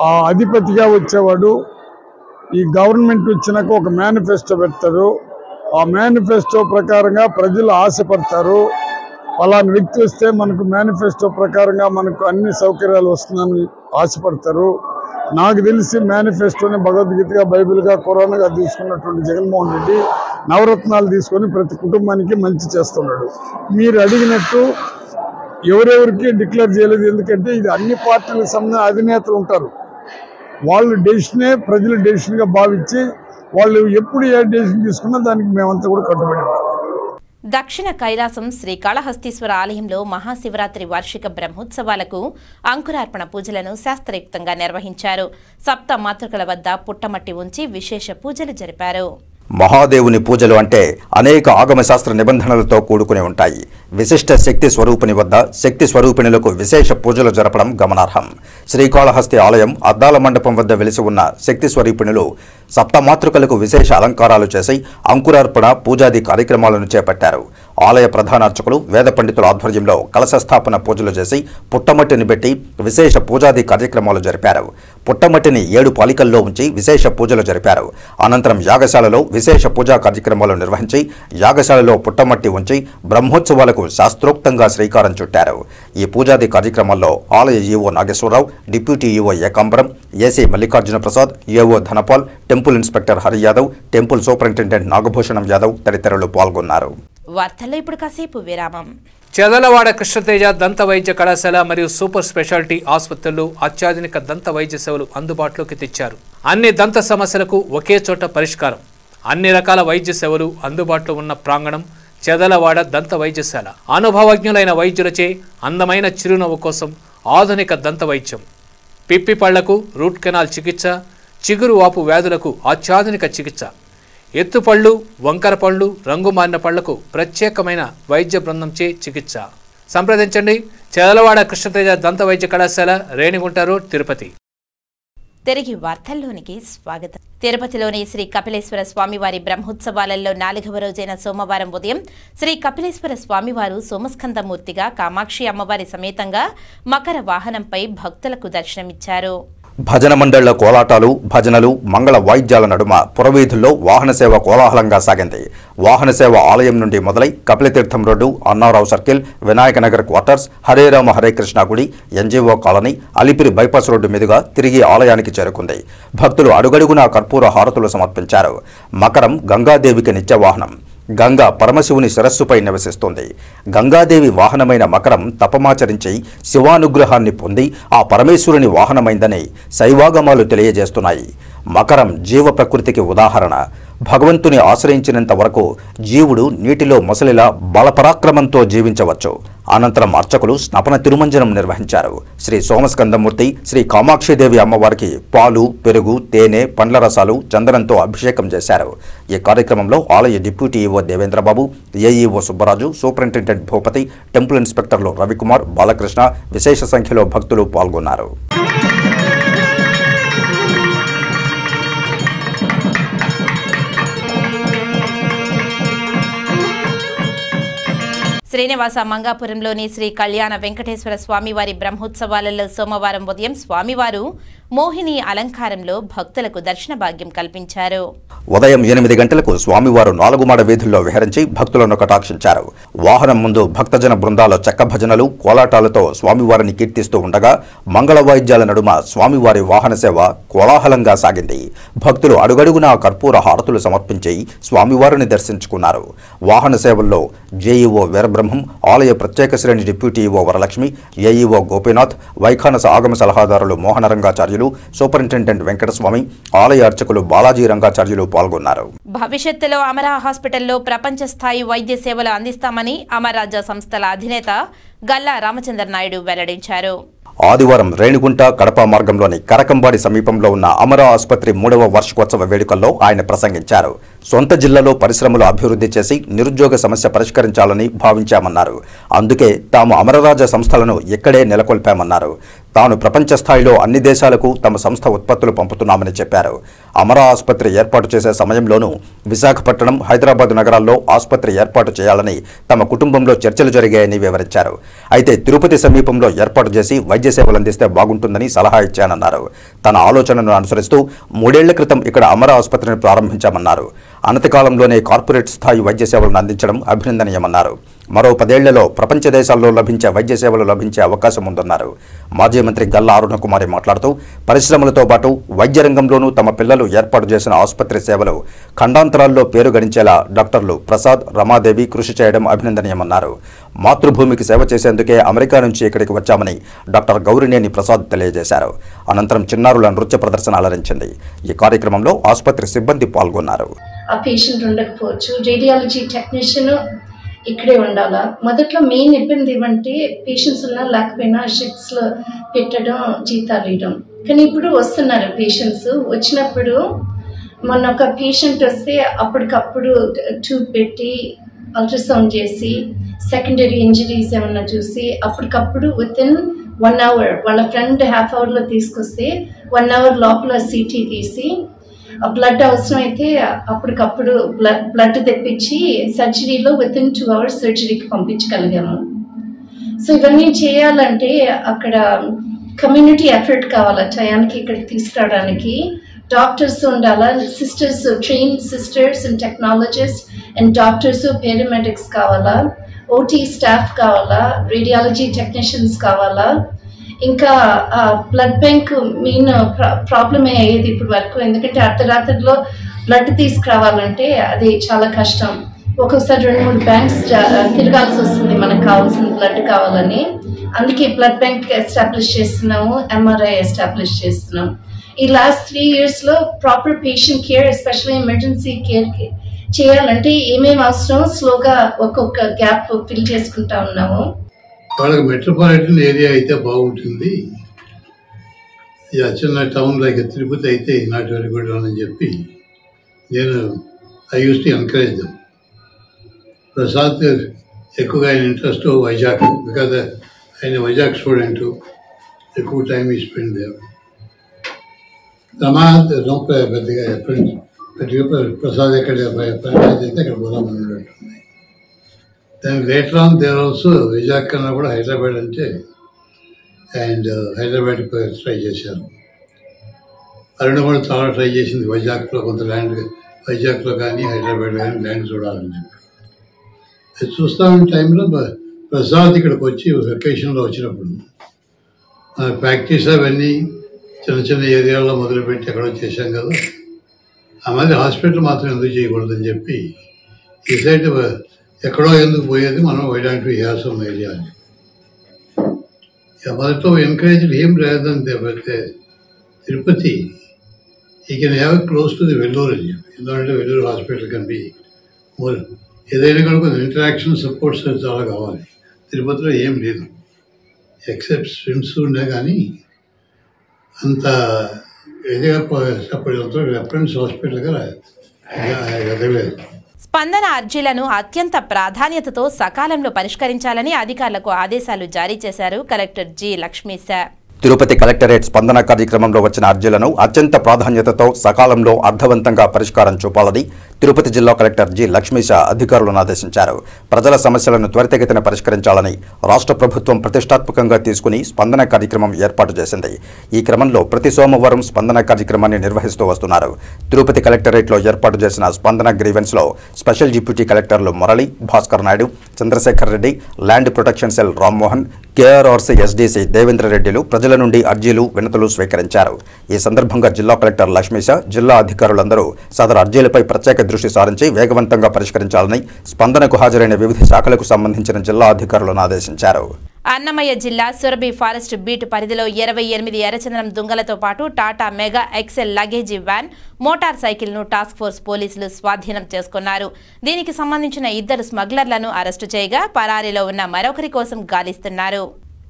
ఆ అధిపతిగా వచ్చేవాడు ఈ గవర్నమెంట్ వచ్చినాక ఒక మేనిఫెస్టో పెడతారు. ఆ మేనిఫెస్టో ప్రకారంగా ప్రజలు ఆశపడతారు. అలాంటి వ్యక్తి వస్తే మనకు మేనిఫెస్టో ప్రకారంగా మనకు అన్ని సౌకర్యాలు వస్తుందని ఆశపడతారు. నాకు తెలిసి మేనిఫెస్టోని భగవద్గీతగా, బైబిల్గా, ఖురాన్గా తీసుకున్నటువంటి జగన్మోహన్ రెడ్డి నవరత్నాలు తీసుకొని ప్రతి కుటుంబానికి మంచి చేస్తున్నాడు. మీరు అడిగినట్టు ఎవరెవరికి డిక్లేర్ చేయలేదు. ఎందుకంటే ఇది అన్ని పార్టీలకు సంబంధించిన అధినేతలు ఉంటారు. వాళ్ళు డెసిషనే ప్రజల డెసిషన్గా భావించి వాళ్ళు ఎప్పుడు ఏ డెసిషన్ తీసుకున్నా దానికి మేమంతా కూడా కట్టుబడి ఉంటాం. దక్షిణ కైలాసం శ్రీకాళహస్తీశ్వర ఆలయంలో మహాశివరాత్రి వార్షిక బ్రహ్మోత్సవాలకు అంకురార్పణ పూజలను శాస్త్రయుక్తంగా నిర్వహించారు. సప్త మాతృకల వద్ద పుట్టమట్టి ఉంచి విశేష పూజలు జరిపారు. మహాదేవుని పూజలు అంటే అనేక ఆగమశాస్త్ర నిబంధనలతో కూడుకుని ఉంటాయి. విశిష్ట శక్తి స్వరూపిణి వద్ద శక్తి స్వరూపిణులకు విశేష పూజలు జరపడం గమనార్హం. శ్రీకాళహస్తి ఆలయం అద్దాల మండపం వద్ద వెలిసి ఉన్న శక్తి స్వరూపిణులు సప్తమాతృకలకు విశేష అలంకారాలు చేసి అంకురార్పణ, పూజాది కార్యక్రమాలను చేపట్టారు. ఆలయ ప్రధాన అర్చకులు, వేద పండితుల ఆధ్వర్యంలో కలశస్థాపన పూజలు చేసి పుట్టమట్టిని పెట్టి విశేష పూజాది కార్యక్రమాలు జరిపారు. పుట్టమట్టిని 7 పాలికల్లో ఉంచి విశేష పూజలు జరిపారు. అనంతరం యాగశాలలో విశేష పూజా కార్యక్రమాలు నిర్వహించి యాగశాలలో పుట్టమట్టి ఉంచి బ్రహ్మోత్సవాలకు శాస్త్రోక్తంగా శ్రీకారం చుట్టారు. ఈ పూజాది కార్యక్రమాల్లో ఆలయ EO Nageswara Rao, deputy EO Ekambaram, AC Mallikarjuna Prasad, AO Dhanapal, temple inspector Hari Yadav, temple superintendent Nagabhushanam Yadav తదితరులు పాల్గొన్నారు. వార్తల్లో ఇప్పుడు కాసేపు విరామం. చెదలవాడ కృష్ణతేజ దంత వైద్య కళాశాల మరియు సూపర్ స్పెషాలిటీ ఆసుపత్రుల్లో అత్యాధునిక దంత వైద్య సేవలు అందుబాటులోకి తెచ్చారు. అన్ని దంత సమస్యలకు ఒకే చోట పరిష్కారం. అన్ని రకాల వైద్య సేవలు అందుబాటులో ఉన్న ప్రాంగణం చెదలవాడ దంత వైద్యశాల. అనుభవజ్ఞులైన వైద్యులచే అందమైన చిరునవ్వు కోసం ఆధునిక దంత వైద్యం, పిప్పి పళ్లకు రూట్ కెనాల్ చికిత్స, చిగురు వాపు వ్యాధులకు అత్యాధునిక చికిత్స, ఎత్తుపళ్ళు, వంకర పళ్ళు, రంగు మారిన పళ్లకు ప్రత్యేకమైన వైద్య బృందంచే చికిత్స. సంప్రదించండి చదలవాడ కృష్ణతేజ దంత వైద్య కళాశాల, రేణిగుంట రోడ్, తిరుపతి. తిరిగి వార్తల్లోనికి స్వాగతం. తిరుపతిలోని శ్రీ కపిలేశ్వర స్వామివారి బ్రహ్మోత్సవాలలో 4వ రోజైన సోమవారం ఉదయం శ్రీ కపిలేశ్వర స్వామివారు సోమస్కందమూర్తిగా కామాక్షి అమ్మవారి సమేతంగా మకర వాహనంపై భక్తులకు దర్శనమిచ్చారు. భజన మండళ్ల కోలాటాలు, భజనలు, మంగళ వాయిద్యాల నడుమ పురవీధుల్లో వాహన సేవ కోలాహలంగా సాగింది. వాహన సేవ ఆలయం నుండి మొదలై Kapila Tirtham road, Annarao circle, Vinayaka Nagar quarters, Hare Rama Hare Krishna గుడి, NGO colony, Alipiri bypass road మీదుగా తిరిగి ఆలయానికి చేరుకుంది. భక్తులు అడుగడుగునా కర్పూర హారతులు సమర్పించారు. మకరం గంగాదేవికి నిత్య వాహనం. గంగ పరమశివుని శిరస్సుపై నివసిస్తుంది. గంగాదేవి వాహనమైన మకరం తపమాచరించి శివానుగ్రహాన్ని పొంది ఆ పరమేశ్వరుని వాహనమైందని శైవాగమాలు తెలియజేస్తున్నాయి. మకరం జీవ ప్రకృతికి ఉదాహరణ. భగవంతుని ఆశ్రయించినంత వరకు జీవుడు నీటిలో మొసలిలా బలపరాక్రమంతో జీవించవచ్చు. అనంతరం అర్చకులు స్నపన తిరుమంజనం నిర్వహించారు. శ్రీ సోమస్కందమూర్తి, శ్రీ కామాక్షిదేవి అమ్మవారికి పాలు, పెరుగు, తేనె, పండ్ల రసాలు, చందనంతో అభిషేకం చేశారు. ఈ కార్యక్రమంలో ఆలయ deputy EO Devendra Babu, AEO Subbaraju, superintendent Bhupathi, temple ఇన్స్పెక్టర్లు రవికుమార్, బాలకృష్ణ, విశేష సంఖ్యలో భక్తులు పాల్గొన్నారు. శ్రీనివాస మంగాపురంలోని శ్రీ కళ్యాణ వెంకటేశ్వర స్వామివారి బ్రహ్మోత్సవాలలో సోమవారం ఉదయం స్వామివారు మోహిని అలంకారంలో భక్తులకు దర్శన భాగ్యం కల్పించారు. ఉదయం 8 గంటలకు స్వామివారు 4 మాడ వీధుల్లో విహరించి భక్తులను కటాక్షించారు. వాహనం ముందు భక్తజన బృందాల చెక్క భజనలు, కోలాటాలతో స్వామివారిని కీర్తిస్తూ ఉండగా మంగళ వాయిద్యాల నడుమ స్వామివారి వాహన సేవ కోలాహలంగా సాగింది. భక్తులు అడుగడుగునా కర్పూర హారతులు సమర్పించి స్వామివారిని దర్శించుకున్నారు. వాహన సేవల్లో జేఈఓ వీరబ్రహ్మం, ఆలయ ప్రత్యేక శ్రేణి deputy EO Varalakshmi, AEO Gopinath, Vaikhanasa Agama సలహాదారులు మోహన రంగాచార్యులు, సూపరింటెండెంట్ వెంకటస్వామి, ఆలయ అర్చకులు బాలాజీ రంగాచార్యులు పాల్గొన్నారు. భవిష్యత్తులో అమరా హాస్పిటల్లో ప్రపంచ స్థాయి వైద్య సేవలు అందిస్తామని అమరాజా సంస్థల అధినేత గల్లా రామచంద్ర నాయుడు వెల్లడించారు. ఆదివారం రేణిగుంట కడప మార్గంలోని కరకంబాడి సమీపంలో ఉన్న అమరా ఆసుపత్రి 3వ వార్షికోత్సవ వేడుకల్లో ఆయన ప్రసంగించారు. సొంత జిల్లాలో పరిశ్రమలు అభివృద్ధి చేసి నిరుద్యోగ సమస్య పరిష్కరించాలని భావించామన్నారు. అందుకే తాము అమరరాజా సంస్థలను ఇక్కడే నెలకొల్పామన్నారు. తాను ప్రపంచ స్థాయిలో అన్ని దేశాలకు తమ సంస్థ ఉత్పత్తులు పంపుతున్నామని చెప్పారు. అమరా ఆసుపత్రి ఏర్పాటు చేసే సమయంలోనూ విశాఖపట్నం, హైదరాబాద్ నగరాల్లో ఆసుపత్రి ఏర్పాటు చేయాలని తమ కుటుంబంలో చర్చలు జరిగాయని వివరించారు. అయితే తిరుపతి సమీపంలో ఏర్పాటు చేసి వైద్య సేవలు అందిస్తే బాగుంటుందని సలహా ఇచ్చానన్నారు. తన ఆలోచనను అనుసరిస్తూ 3 ఏళ్ల క్రితం ఇక్కడ అమరా ఆసుపత్రిని ప్రారంభించామన్నారు. అనతి కాలంలోనే కార్పొరేట్ స్థాయి వైద్య సేవలను అందించడం అభినందనీయమన్నారు. మరో 10 ఏళ్లలో ప్రపంచ దేశాల్లో లభించే వైద్య సేవలు లభించే అవకాశం ఉందన్నారు. మాజీ మంత్రి గల్లా అరుణకుమారి మాట్లాడుతూ పరిశ్రమలతో పాటు వైద్య రంగంలోనూ తమ పిల్లలు ఏర్పాటు చేసిన ఆసుపత్రి సేవలు ఖండాంతరాల్లో పేరు గడించేలా డాక్టర్లు ప్రసాద్, రమాదేవి కృషి చేయడం అభినందనీయమన్నారు. మాతృభూమికి సేవ చేసేందుకే అమెరికా నుంచి ఇక్కడికి వచ్చామని డాక్టర్ గౌరినేని ప్రసాద్ తెలియజేశారు. అనంతరం చిన్నారుల నృత్య ప్రదర్శన అలరించింది. ఈ కార్యక్రమంలో ఆసుపత్రి సిబ్బంది పాల్గొన్నారు. ఆ పేషెంట్ ఉండకపోవచ్చు, రేడియాలజీ టెక్నీషియన్ ఇక్కడే ఉండాలా. మొదట్లో మెయిన్ ఇబ్బంది ఏమంటే పేషెంట్స్ ఉన్నా లేకపోయినా షిఫ్ట్స్లో పెట్టడం, జీతాలు ఇవ్వడం. కానీ ఇప్పుడు వస్తున్నారు పేషెంట్స్. వచ్చినప్పుడు మన ఒక పేషెంట్ వస్తే అప్పటికప్పుడు ట్యూబ్ పెట్టి అల్ట్రాసౌండ్ చేసి సెకండరీ ఇంజరీస్ ఏమన్నా చూసి అప్పటికప్పుడు వితిన్ 1 hour వాళ్ళ ఫ్రెండ్ ½ hourలో తీసుకొస్తే 1 hour లోపల సిటీ తీసి బ్లడ్ అవసరం అయితే అప్పటికప్పుడు బ్లడ్ తెప్పించి సర్జరీలో వితిన్ 2 hours సర్జరీకి పంపించగలిగాము. సో ఇవన్నీ చేయాలంటే అక్కడ కమ్యూనిటీ ఎఫర్ట్ కావాలి. టయానికి ఇక్కడికి తీసుకురావడానికి డాక్టర్స్ ఉండాలా, sisters, train sisters and technologist and doctors, paramedics కావాలా, ఓటీ స్టాఫ్ కావాలా, రేడియాలజీ టెక్నీషియన్స్ కావాలా. ఇంకా బ్లడ్ బ్యాంక్ మెయిన్ ప్రాబ్లమే అయ్యేది ఇప్పుడు వరకు. ఎందుకంటే అర్ధరాత్రిలో బ్లడ్ తీసుకురావాలంటే అది చాలా కష్టం. ఒక్కొక్కసారి 2-3 బ్యాంక్స్ తిరగాల్సి వస్తుంది మనకు కావాల్సిన బ్లడ్ కావాలని. అందుకే బ్లడ్ బ్యాంక్ ఎస్టాబ్లిష్ చేస్తున్నాము, ఎంఆర్ఐ ఎస్టాబ్లిష్ చేస్తున్నాం. ఈ లాస్ట్ 3 yearsలో proper patient care, especially emergency care చేయాలంటే ఏమేమి అవసరం స్లోగా ఒక్కొక్క గ్యాప్ ఫిల్ చేసుకుంటా ఉన్నాము. వాళ్ళకి మెట్రోపాలిటన్ ఏరియా అయితే బాగుంటుంది, చిన్న టౌన్ లైక్ తిరుపతి అయితే నాట్ వెరీ గుడ్ అని చెప్పి నేను I use to encourage them. Prasad ఎక్కువగా ఆయన ఇంట్రెస్ట్ వైజాగ్, బికాజ్ ఆయన వైజాగ్ స్టూడెంట్, ఎక్కువ టైం ఈ స్పెండ్ దేర్. రమానాథ్ పెద్దగా ప్రసాద్ ఎక్కడ పంచాయతీ అయితే అక్కడ పోదామని ఉన్నట్టుంది. దాని later on their also Vizag కన్నా కూడా హైదరాబాద్ అంటే అండ్ హైదరాబాద్ ట్రై చేశారు. అరుణ కూడా చాలా ట్రై చేసింది వైజాగ్లో కొంత ల్యాండ్, వైజాగ్లో కానీ హైదరాబాద్ కానీ ల్యాండ్ చూడాలని చెప్పి. అది చూస్తా ఉన్న టైంలో ప్రసాద్ ఇక్కడికి వచ్చి వెకేషన్లో వచ్చినప్పుడు ప్రాక్టీస్ అవన్నీ చిన్న చిన్న ఏరియాలో మొదలుపెట్టి ఎక్కడో చేశాం కదా, ఆ మధ్య హాస్పిటల్ మాత్రం ఎందుకు చేయకూడదని చెప్పి ఈ సైడ్ ఎక్కడో ఎందుకు పోయేది, మనం వైడాంటి హ్యాసం ఏరియా అని మొదట్లో ఎంకరేజ్ ఏం లేదంటే తిరుపతి ఈ can have close to the Vellore అని చెప్పి. ఎందుకంటే Vellore hospital can be more ఏదైనా కూడా కొంచెం ఇంటరాక్షన్ సపోర్ట్స్ చాలా కావాలి. తిరుపతిలో ఏం లేదు ఎక్సెప్ట్ స్విమ్స్ ఉండే, కానీ అంత ఇదిగా రెఫరెన్స్ హాస్పిటల్గా ఎదగలేదు. స్పందన అర్జీలను అత్యంత ప్రాధాన్యతతో సకాలంలో పరిష్కరించాలని అధికారులకు ఆదేశాలు జారీ చేశారు collector G Lakshmisha. Tirupati collectorate స్పందన కార్యక్రమంలో వచ్చిన అర్జీలను అత్యంత ప్రాధాన్యతతో సకాలంలో అర్థవంతంగా పరిష్కారం చూపాలని తిరుపతి జిల్లా కలెక్టర్ జి లక్ష్మీశ అధికారులను ఆదేశించారు. ప్రజల సమస్యలను త్వరితగతిన పరిష్కరించాలని రాష్ట్ర ప్రభుత్వం ప్రతిష్టాత్మకంగా తీసుకుని స్పందన కార్యక్రమం ఏర్పాటు చేసింది. ఈ క్రమంలో ప్రతి సోమవారం స్పందన కార్యక్రమాన్ని నిర్వహిస్తూ వస్తున్నారు. తిరుపతి కలెక్టరేట్లో ఏర్పాటు చేసిన స్పందన గ్రీవెన్స్లో స్పెషల్ డిప్యూటీ కలెక్టర్లు Murali, Bhaskar Naidu, Chandrasekhar Reddy, land protection cell Rammohan, KRRC SDC Devendra రెడ్డిలు ప్రజల నుండి అర్జీలు, వినతులు స్వీకరించారు. ఈ సందర్భంగా జిల్లా కలెక్టర్ లక్ష్మీశ జిల్లా అధికారులందరూ సదరు అర్జీలపై ప్రత్యేక దృష్టి సారించి వేగవంతంగా పరిష్కరించాలని స్పందనకు హాజరైన వివిధ శాఖలకు సంబంధించిన జిల్లా అధికారులను ఆదేశించారు. అన్నమయ్య జిల్లా సురభి ఫారెస్ట్ బీట్ పరిధిలో 28 ఎర్రచందనం దుంగలతో పాటు Tata mega excel luggage van, motor సైకిల్ను టాస్క్ ఫోర్స్ పోలీసులు స్వాధీనం చేసుకున్నారు. దీనికి సంబంధించిన 2 స్మగ్లర్లను అరెస్టు చేయగా పరారీలో ఉన్న మరొకరి కోసం గాలిస్తున్నారు.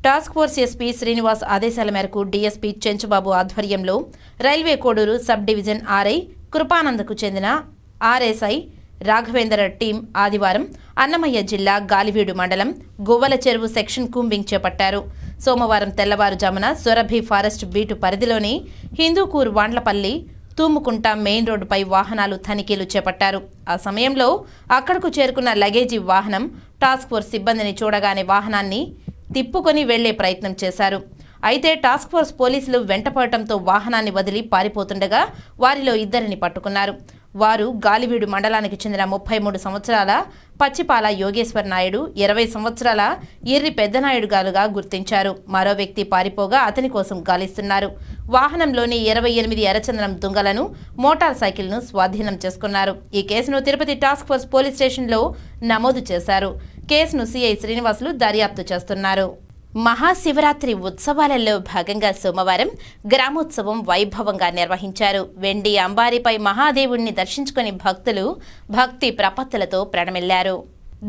టాస్క్ ఫోర్స్ ఎస్పీ శ్రీనివాస్ ఆదేశాల మేరకు డీఎస్పీ చెంచుబాబు ఆధ్వర్యంలో railway Koduru sub division RI కృపానందకు చెందిన ఆర్ఎస్ఐ రాఘవేంద్ర టీం ఆదివారం అన్నమయ్య జిల్లా గాలివీడు మండలం గువ్వల చెరువు సెక్షన్ కూంబింగ్ చేపట్టారు. సోమవారం తెల్లవారుజామున సురభి ఫారెస్ట్ బీటు పరిధిలోని హిందూకూర్ వాండ్లపల్లి తూముకుంట మెయిన్ రోడ్డుపై వాహనాలు తనిఖీలు చేపట్టారు. ఆ సమయంలో అక్కడకు చేరుకున్న లగేజీ వాహనం టాస్క్ ఫోర్స్ సిబ్బందిని చూడగానే వాహనాన్ని తిప్పుకొని వెళ్లే ప్రయత్నం చేశారు. అయితే టాస్క్ ఫోర్స్ పోలీసులు వెంటపడటంతో వాహనాన్ని వదిలి పారిపోతుండగా వారిలో 2 పట్టుకున్నారు. వారు గాలివీడు మండలానికి చెందిన 33 సంవత్సరాల పచ్చిపాల యోగేశ్వర్ నాయుడు, 20 సంవత్సరాల ఇర్రి పెద్దనాయుడు గాలుగా గుర్తించారు. మరో వ్యక్తి పారిపోగా అతని కోసం గాలిస్తున్నారు. వాహనంలోని 28 ఎర్రచందనం దుంగలను, మోటార్ సైకిల్ను స్వాధీనం చేసుకున్నారు. ఈ కేసును తిరుపతి టాస్క్ ఫోర్స్ పోలీస్ స్టేషన్లో నమోదు చేశారు. కేసును సిఐ శ్రీనివాసులు దర్యాప్తు చేస్తున్నారు. మహాశివరాత్రి ఉత్సవాలలో భాగంగా సోమవారం గ్రామోత్సవం వైభవంగా నిర్వహించారు. వెండి అంబారిపై మహాదేవుణ్ణి దర్శించుకుని భక్తులు భక్తి ప్రపత్తులతో ప్రణమిల్లారు.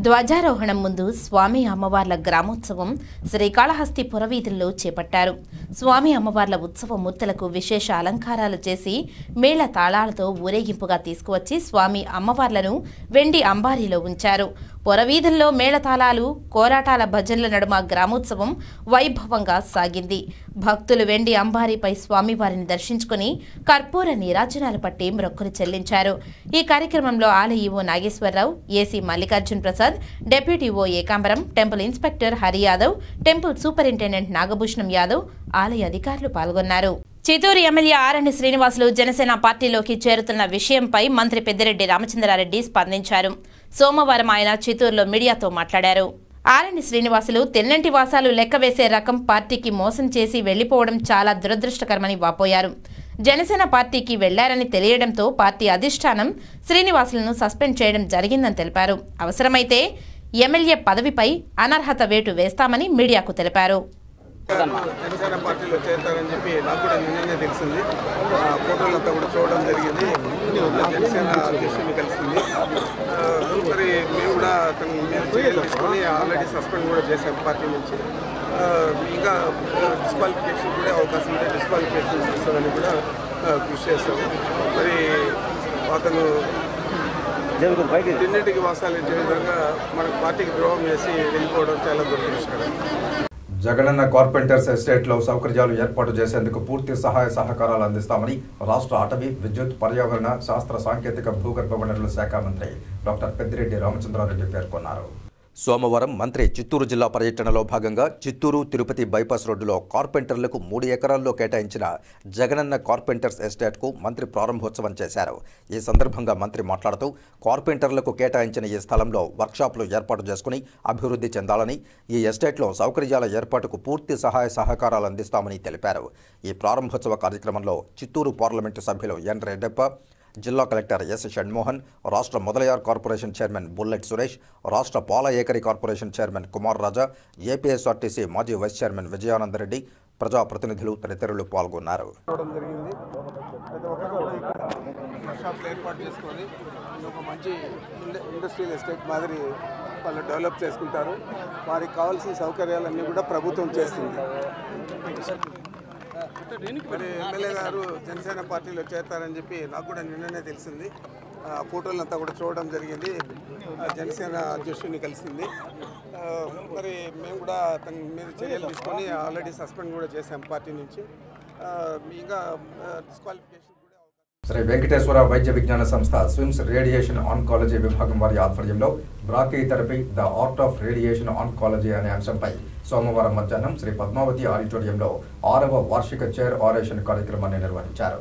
ధ్వజారోహణం ముందు స్వామి అమ్మవార్ల గ్రామోత్సవం శ్రీకాళహస్తి పురవీధుల్లో చేపట్టారు. స్వామి అమ్మవార్ల ఉత్సవ మూర్తులకు విశేష అలంకారాలు చేసి మేళ తాళాలతో ఊరేగింపుగా తీసుకువచ్చి స్వామి అమ్మవార్లను వెండి అంబారీలో ఉంచారు. పురవీధుల్లో మేళతాళాలు, కోరాటాల భజనల నడుమ గ్రామోత్సవం వైభవంగా సాగింది. భక్తులు వెండి అంబారీపై స్వామివారిని దర్శించుకుని కర్పూర నీరాజనాలు పట్టి మొక్కులు చెల్లించారు. ఈ కార్యక్రమంలో ఆలయ EO Nageswara Rao, AC Mallikarjun Prasad, deputy ఓ Ekambaram, temple inspector Hari Yadav, temple superintendent Nagabhushanam Yadav, ఆలయ అధికారులు పాల్గొన్నారు. చిత్తూరు ఎమ్మెల్యే ఆరణి శ్రీనివాసులు జనసేన పార్టీలోకి చేరుతున్న విషయంపై మంత్రి పెద్దిరెడ్డి రామచంద్రారెడ్డి స్పందించారు. సోమవారం ఆయన చిత్తూరులో మీడియాతో మాట్లాడారు. ఆరణి శ్రీనివాసులు తెల్లంటి వాసాలు లెక్కవేసే రకం పార్టీకి మోసం చేసి వెళ్లిపోవడం చాలా దురదృష్టకరమని వాపోయారు. జనసేన పార్టీకి వెళ్లారని తెలియడంతో పార్టీ అధిష్టానం శ్రీనివాసులను సస్పెండ్ చేయడం జరిగిందని తెలిపారు. అవసరమైతే ఎమ్మెల్యే పదవిపై అనర్హత వేటు వేస్తామని మీడియాకు తెలిపారు. జనసేన పార్టీలో చేరుతారని చెప్పి నాకు కూడా నిన్ననే తెలిసింది. ఫోటోలంతా కూడా చూడడం జరిగింది. జనసేన అధ్యక్షుడిని కలిసింది. మరి మేము కూడా మేము చర్యలు తీసుకొని ఆల్రెడీ సస్పెండ్ కూడా చేశాం పార్టీ నుంచి. ఇంకా డిస్క్వాలిఫికేషన్ కూడా అవకాశం ఉంటే డిస్క్వాలిఫికేషన్ చేస్తారని కూడా కృషి చేస్తాము. మరి అతను తిన్నింటికి వాసాలు ఇచ్చే విధంగా మన పార్టీకి ద్రోహం చేసి వెళ్ళిపోవడం చాలా దురదృష్టకరం. జగనన్న కార్పెంటర్స్ ఎస్టేట్లో సౌకర్యాలు ఏర్పాటు చేసేందుకు పూర్తి సహాయ సహకారాలు అందిస్తామని రాష్ట్ర అటవీ, విద్యుత్, పర్యావరణ, శాస్త్ర సాంకేతిక, భూగర్భ వనరుల శాఖ మంత్రి డాక్టర్ పెద్దిరెడ్డి రామచంద్రారెడ్డి పేర్కొన్నారు. సోమవారం మంత్రి చిత్తూరు జిల్లా పర్యటనలో భాగంగా చిత్తూరు తిరుపతి బైపాస్ రోడ్డులో కార్పెంటర్లకు 3 ఎకరాల్లో కేటాయించిన జగనన్న కార్పెంటర్స్ ఎస్టేట్కు మంత్రి ప్రారంభోత్సవం చేశారు. ఈ సందర్భంగా మంత్రి మాట్లాడుతూ కార్పెంటర్లకు కేటాయించిన ఈ స్థలంలో వర్క్షాపులు ఏర్పాటు చేసుకుని అభివృద్ధి చెందాలని, ఈ ఎస్టేట్లో సౌకర్యాల ఏర్పాటుకు పూర్తి సహాయ సహకారాలు అందిస్తామని తెలిపారు. ఈ ప్రారంభోత్సవ కార్యక్రమంలో చిత్తూరు పార్లమెంటు సభ్యులు ఎన్ రెడ్డప్ప, జిల్లా కలెక్టర్ ఎస్ షణ్మోహన్, రాష్ట్ర Mudaliar corporation chairman bullet Suresh, రాష్ట్ర పాల ఏకరీ కార్పొరేషన్ చైర్మన్ కుమార్ రాజా, ఏపీఎస్ఆర్టీసీ మాజీ వైస్ చైర్మన్ విజయానందరెడ్డి, ప్రజాప్రతినిధులు తదితరులు పాల్గొన్నారు. ఏర్పాటు చేసుకొని ఒక మంచి ఇండస్ట్రియల్ ఎస్టేట్ మాదిరి వాళ్ళు డెవలప్ చేసుకుంటారు. వారికి కావాల్సిన సౌకర్యాలన్నీ కూడా ప్రభుత్వం చేస్తుంది. మరి ఎమ్మెల్యే గారు జనసేన పార్టీలో చేరతారని చెప్పి నాకు కూడా నిన్ననే తెలిసింది. ఫోటోలంతా కూడా చూడడం జరిగింది. జనసేన అధ్యక్షుడిని కలిసింది. మరి మేము కూడా తన మీద చర్యలు తీసుకొని ఆల్రెడీ సస్పెండ్ కూడా చేసాం పార్టీ నుంచి. ఇంకా డిస్క్వాలిఫికేషన్. శ్రీ వెంకటేశ్వర వైద్య విజ్ఞాన సంస్థ స్విమ్స్ రేడియేషన్ ఆన్కాలజీ విభాగం వారి ఆధ్వర్యంలో brachytherapy the art of radiation oncology అనే అంశంపై సోమవారం మధ్యాహ్నం శ్రీ పద్మావతి ఆడిటోరియంలో 6వ వార్షిక చైర్ ఆరేషన్ కార్యక్రమాన్ని నిర్వహించారు.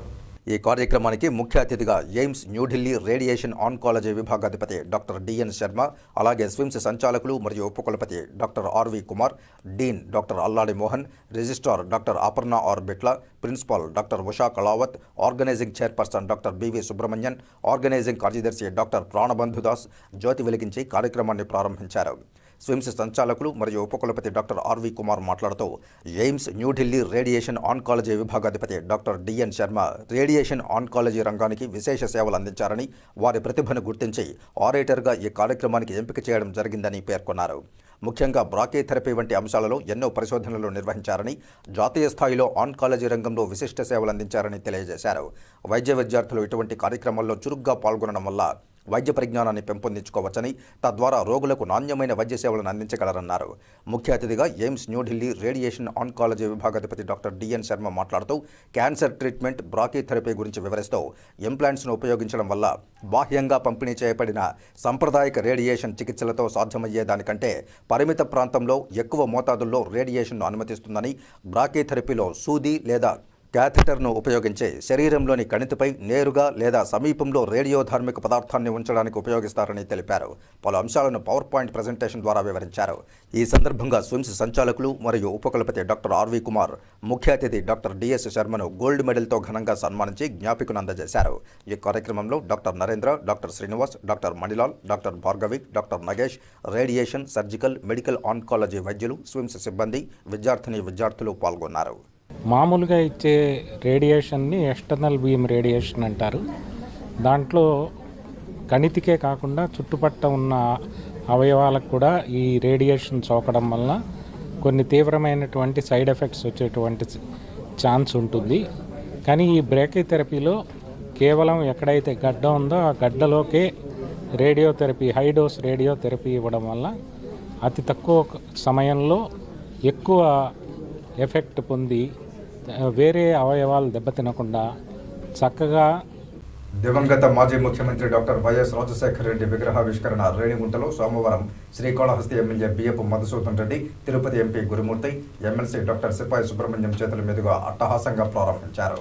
ఈ కార్యక్రమానికి ముఖ్య అతిథిగా ఎయిమ్స్ న్యూఢిల్లీ రేడియేషన్ ఆన్కాలజీ విభాగాధిపతి డాక్టర్ డిఎన్ శర్మ, అలాగే స్విమ్స్ సంచాలకులు మరియు ఉపకులపతి doctor RV Kumar, dean doctor Alladi Mohan, registrar doctor Aparna R Bitla, principal doctor Usha Kalavath, organizing chairperson doctor BV Subrahmanyan, organizing కార్యదర్శి డాక్టర్ ప్రాణబంధుదాస్ జ్యోతి వెలిగించి కార్యక్రమాన్ని ప్రారంభించారు. స్విమ్స్ సంచాలకులు మరియు ఉపకులపతి డాక్టర్ ఆర్వి కుమార్ మాట్లాడుతూ ఎయిమ్స్ న్యూఢిల్లీ రేడియేషన్ ఆన్కాలజీ విభాగాధిపతి డాక్టర్ డిఎన్ శర్మ రేడియేషన్ ఆన్కాలజీ రంగానికి విశేష సేవలు అందించారని, వారి ప్రతిభను గుర్తించి ఆరేటర్గా ఈ కార్యక్రమానికి ఎంపిక చేయడం జరిగిందని పేర్కొన్నారు. ముఖ్యంగా బ్రాకీథెరపీ వంటి అంశాలలో ఎన్నో పరిశోధనలు నిర్వహించారని, జాతీయ స్థాయిలో ఆన్కాలజీ రంగంలో విశిష్ట సేవలు అందించారని తెలియజేశారు. వైద్య విద్యార్థులు ఇటువంటి కార్యక్రమాల్లో చురుగ్గా పాల్గొనడం వల్ల వైద్య పరిజ్ఞానాన్ని పెంపొందించుకోవచ్చని, తద్వారా రోగులకు నాణ్యమైన వైద్య సేవలను అందించగలరన్నారు. ముఖ్య అతిథిగా ఎయిమ్స్ న్యూఢిల్లీ రేడియేషన్ ఆన్కాలజీ విభాగాధిపతి డాక్టర్ డిఎన్ శర్మ మాట్లాడుతూ క్యాన్సర్ ట్రీట్మెంట్, బ్రాకీథెరపీ గురించి వివరిస్తూ ఇంప్లాంట్స్ను ఉపయోగించడం వల్ల బాహ్యంగా పంపిణీ చేయబడిన సాంప్రదాయిక రేడియేషన్ చికిత్సలతో సాధ్యమయ్యేదానికంటే పరిమిత ప్రాంతంలో ఎక్కువ మోతాదుల్లో రేడియేషన్ను అనుమతిస్తుందని, బ్రాకీథెరపీలో సూది లేదా క్యాథెటర్ను ఉపయోగించి శరీరంలోని కణితిపై నేరుగా లేదా సమీపంలో రేడియోధార్మిక పదార్థాన్ని ఉంచడానికి ఉపయోగిస్తారని తెలిపారు. పలు అంశాలను పవర్ పాయింట్ ప్రజెంటేషన్ ద్వారా వివరించారు. ఈ సందర్భంగా స్విమ్స్ సంచాలకులు మరియు ఉపకులపతి డాక్టర్ ఆర్వి కుమార్, ముఖ్య అతిథి డాక్టర్ డిఎస్ శర్మను గోల్డ్ మెడల్తో ఘనంగా సన్మానించి జ్ఞాపికను అందజేశారు. ఈ కార్యక్రమంలో doctor Narendra, doctor Srinivas, doctor Manilal, doctor Bhargavi, doctor Nagesh, radiation, surgical, medical oncology వైద్యులు, స్విమ్స్ సిబ్బంది, విద్యార్థులు పాల్గొన్నారు. మామూలుగా ఇచ్చే రేడియేషన్ని ఎక్స్టర్నల్ బీమ్ రేడియేషన్ అంటారు. దాంట్లో కణితికే కాకుండా చుట్టుపక్కల ఉన్న అవయవాలకు కూడా ఈ రేడియేషన్ సోకడం వలన కొన్ని తీవ్రమైనటువంటి సైడ్ ఎఫెక్ట్స్ వచ్చేటువంటి ఛాన్స్ ఉంటుంది. కానీ ఈ బ్రాకీథెరపీలో కేవలం ఎక్కడైతే గడ్డ ఉందో ఆ గడ్డలోకే రేడియోథెరపీ, హై డోస్ రేడియోథెరపీ ఇవ్వడం వల్ల అతి తక్కువ సమయంలో ఎక్కువ ఎఫెక్ట్ పొంది వేరే అవయవాలు దెబ్బతినకుండా చక్కగా. దివంగత మాజీ ముఖ్యమంత్రి డాక్టర్ వైఎస్ రాజశేఖర రెడ్డి విగ్రహావిష్కరణ రేణిగుంటలో సోమవారం శ్రీకాళహస్తి ఎమ్మెల్యే బియ్యపు మధుసూదన్ రెడ్డి, తిరుపతి ఎంపీ గురుమూర్తి, ఎమ్మెల్సీ డాక్టర్ సిపాయి సుబ్రహ్మణ్యం చేతుల మీదుగా అట్టహాసంగా ప్రారంభించారు.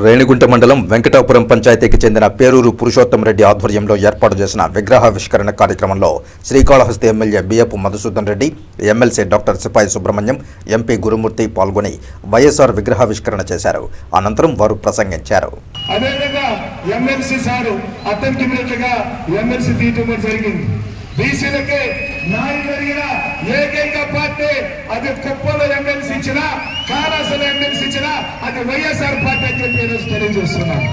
రేణిగుంట మండలం వెంకటాపురం పంచాయతీకి చెందిన పేరూరు పురుషోత్తం రెడ్డి ఆధ్వర్యంలో ఏర్పాటు చేసిన విగ్రహావిష్కరణ కార్యక్రమంలో శ్రీకాళహస్తి ఎమ్మెల్యే బియ్యపు మధుసూదన్ రెడ్డి, ఎమ్మెల్సీ డాక్టర్ సిపాయి సుబ్రహ్మణ్యం, ఎంపీ గురుమూర్తి పాల్గొని వైఎస్ఆర్ విగ్రహావిష్కరణ చేశారు. అనంతరం వారు ప్రసంగించారు. బీసీలకే న్యాయం జరిగిన ఏకైక పార్టీ అది కుప్పలో ఎమ్మెల్సీ ఇచ్చిన, కారాసలో ఎమ్మెల్సీ ఇచ్చిన అది వైఎస్ఆర్ పార్టీ అని చెప్పి ఈరోజు తెలియజేస్తున్నాం.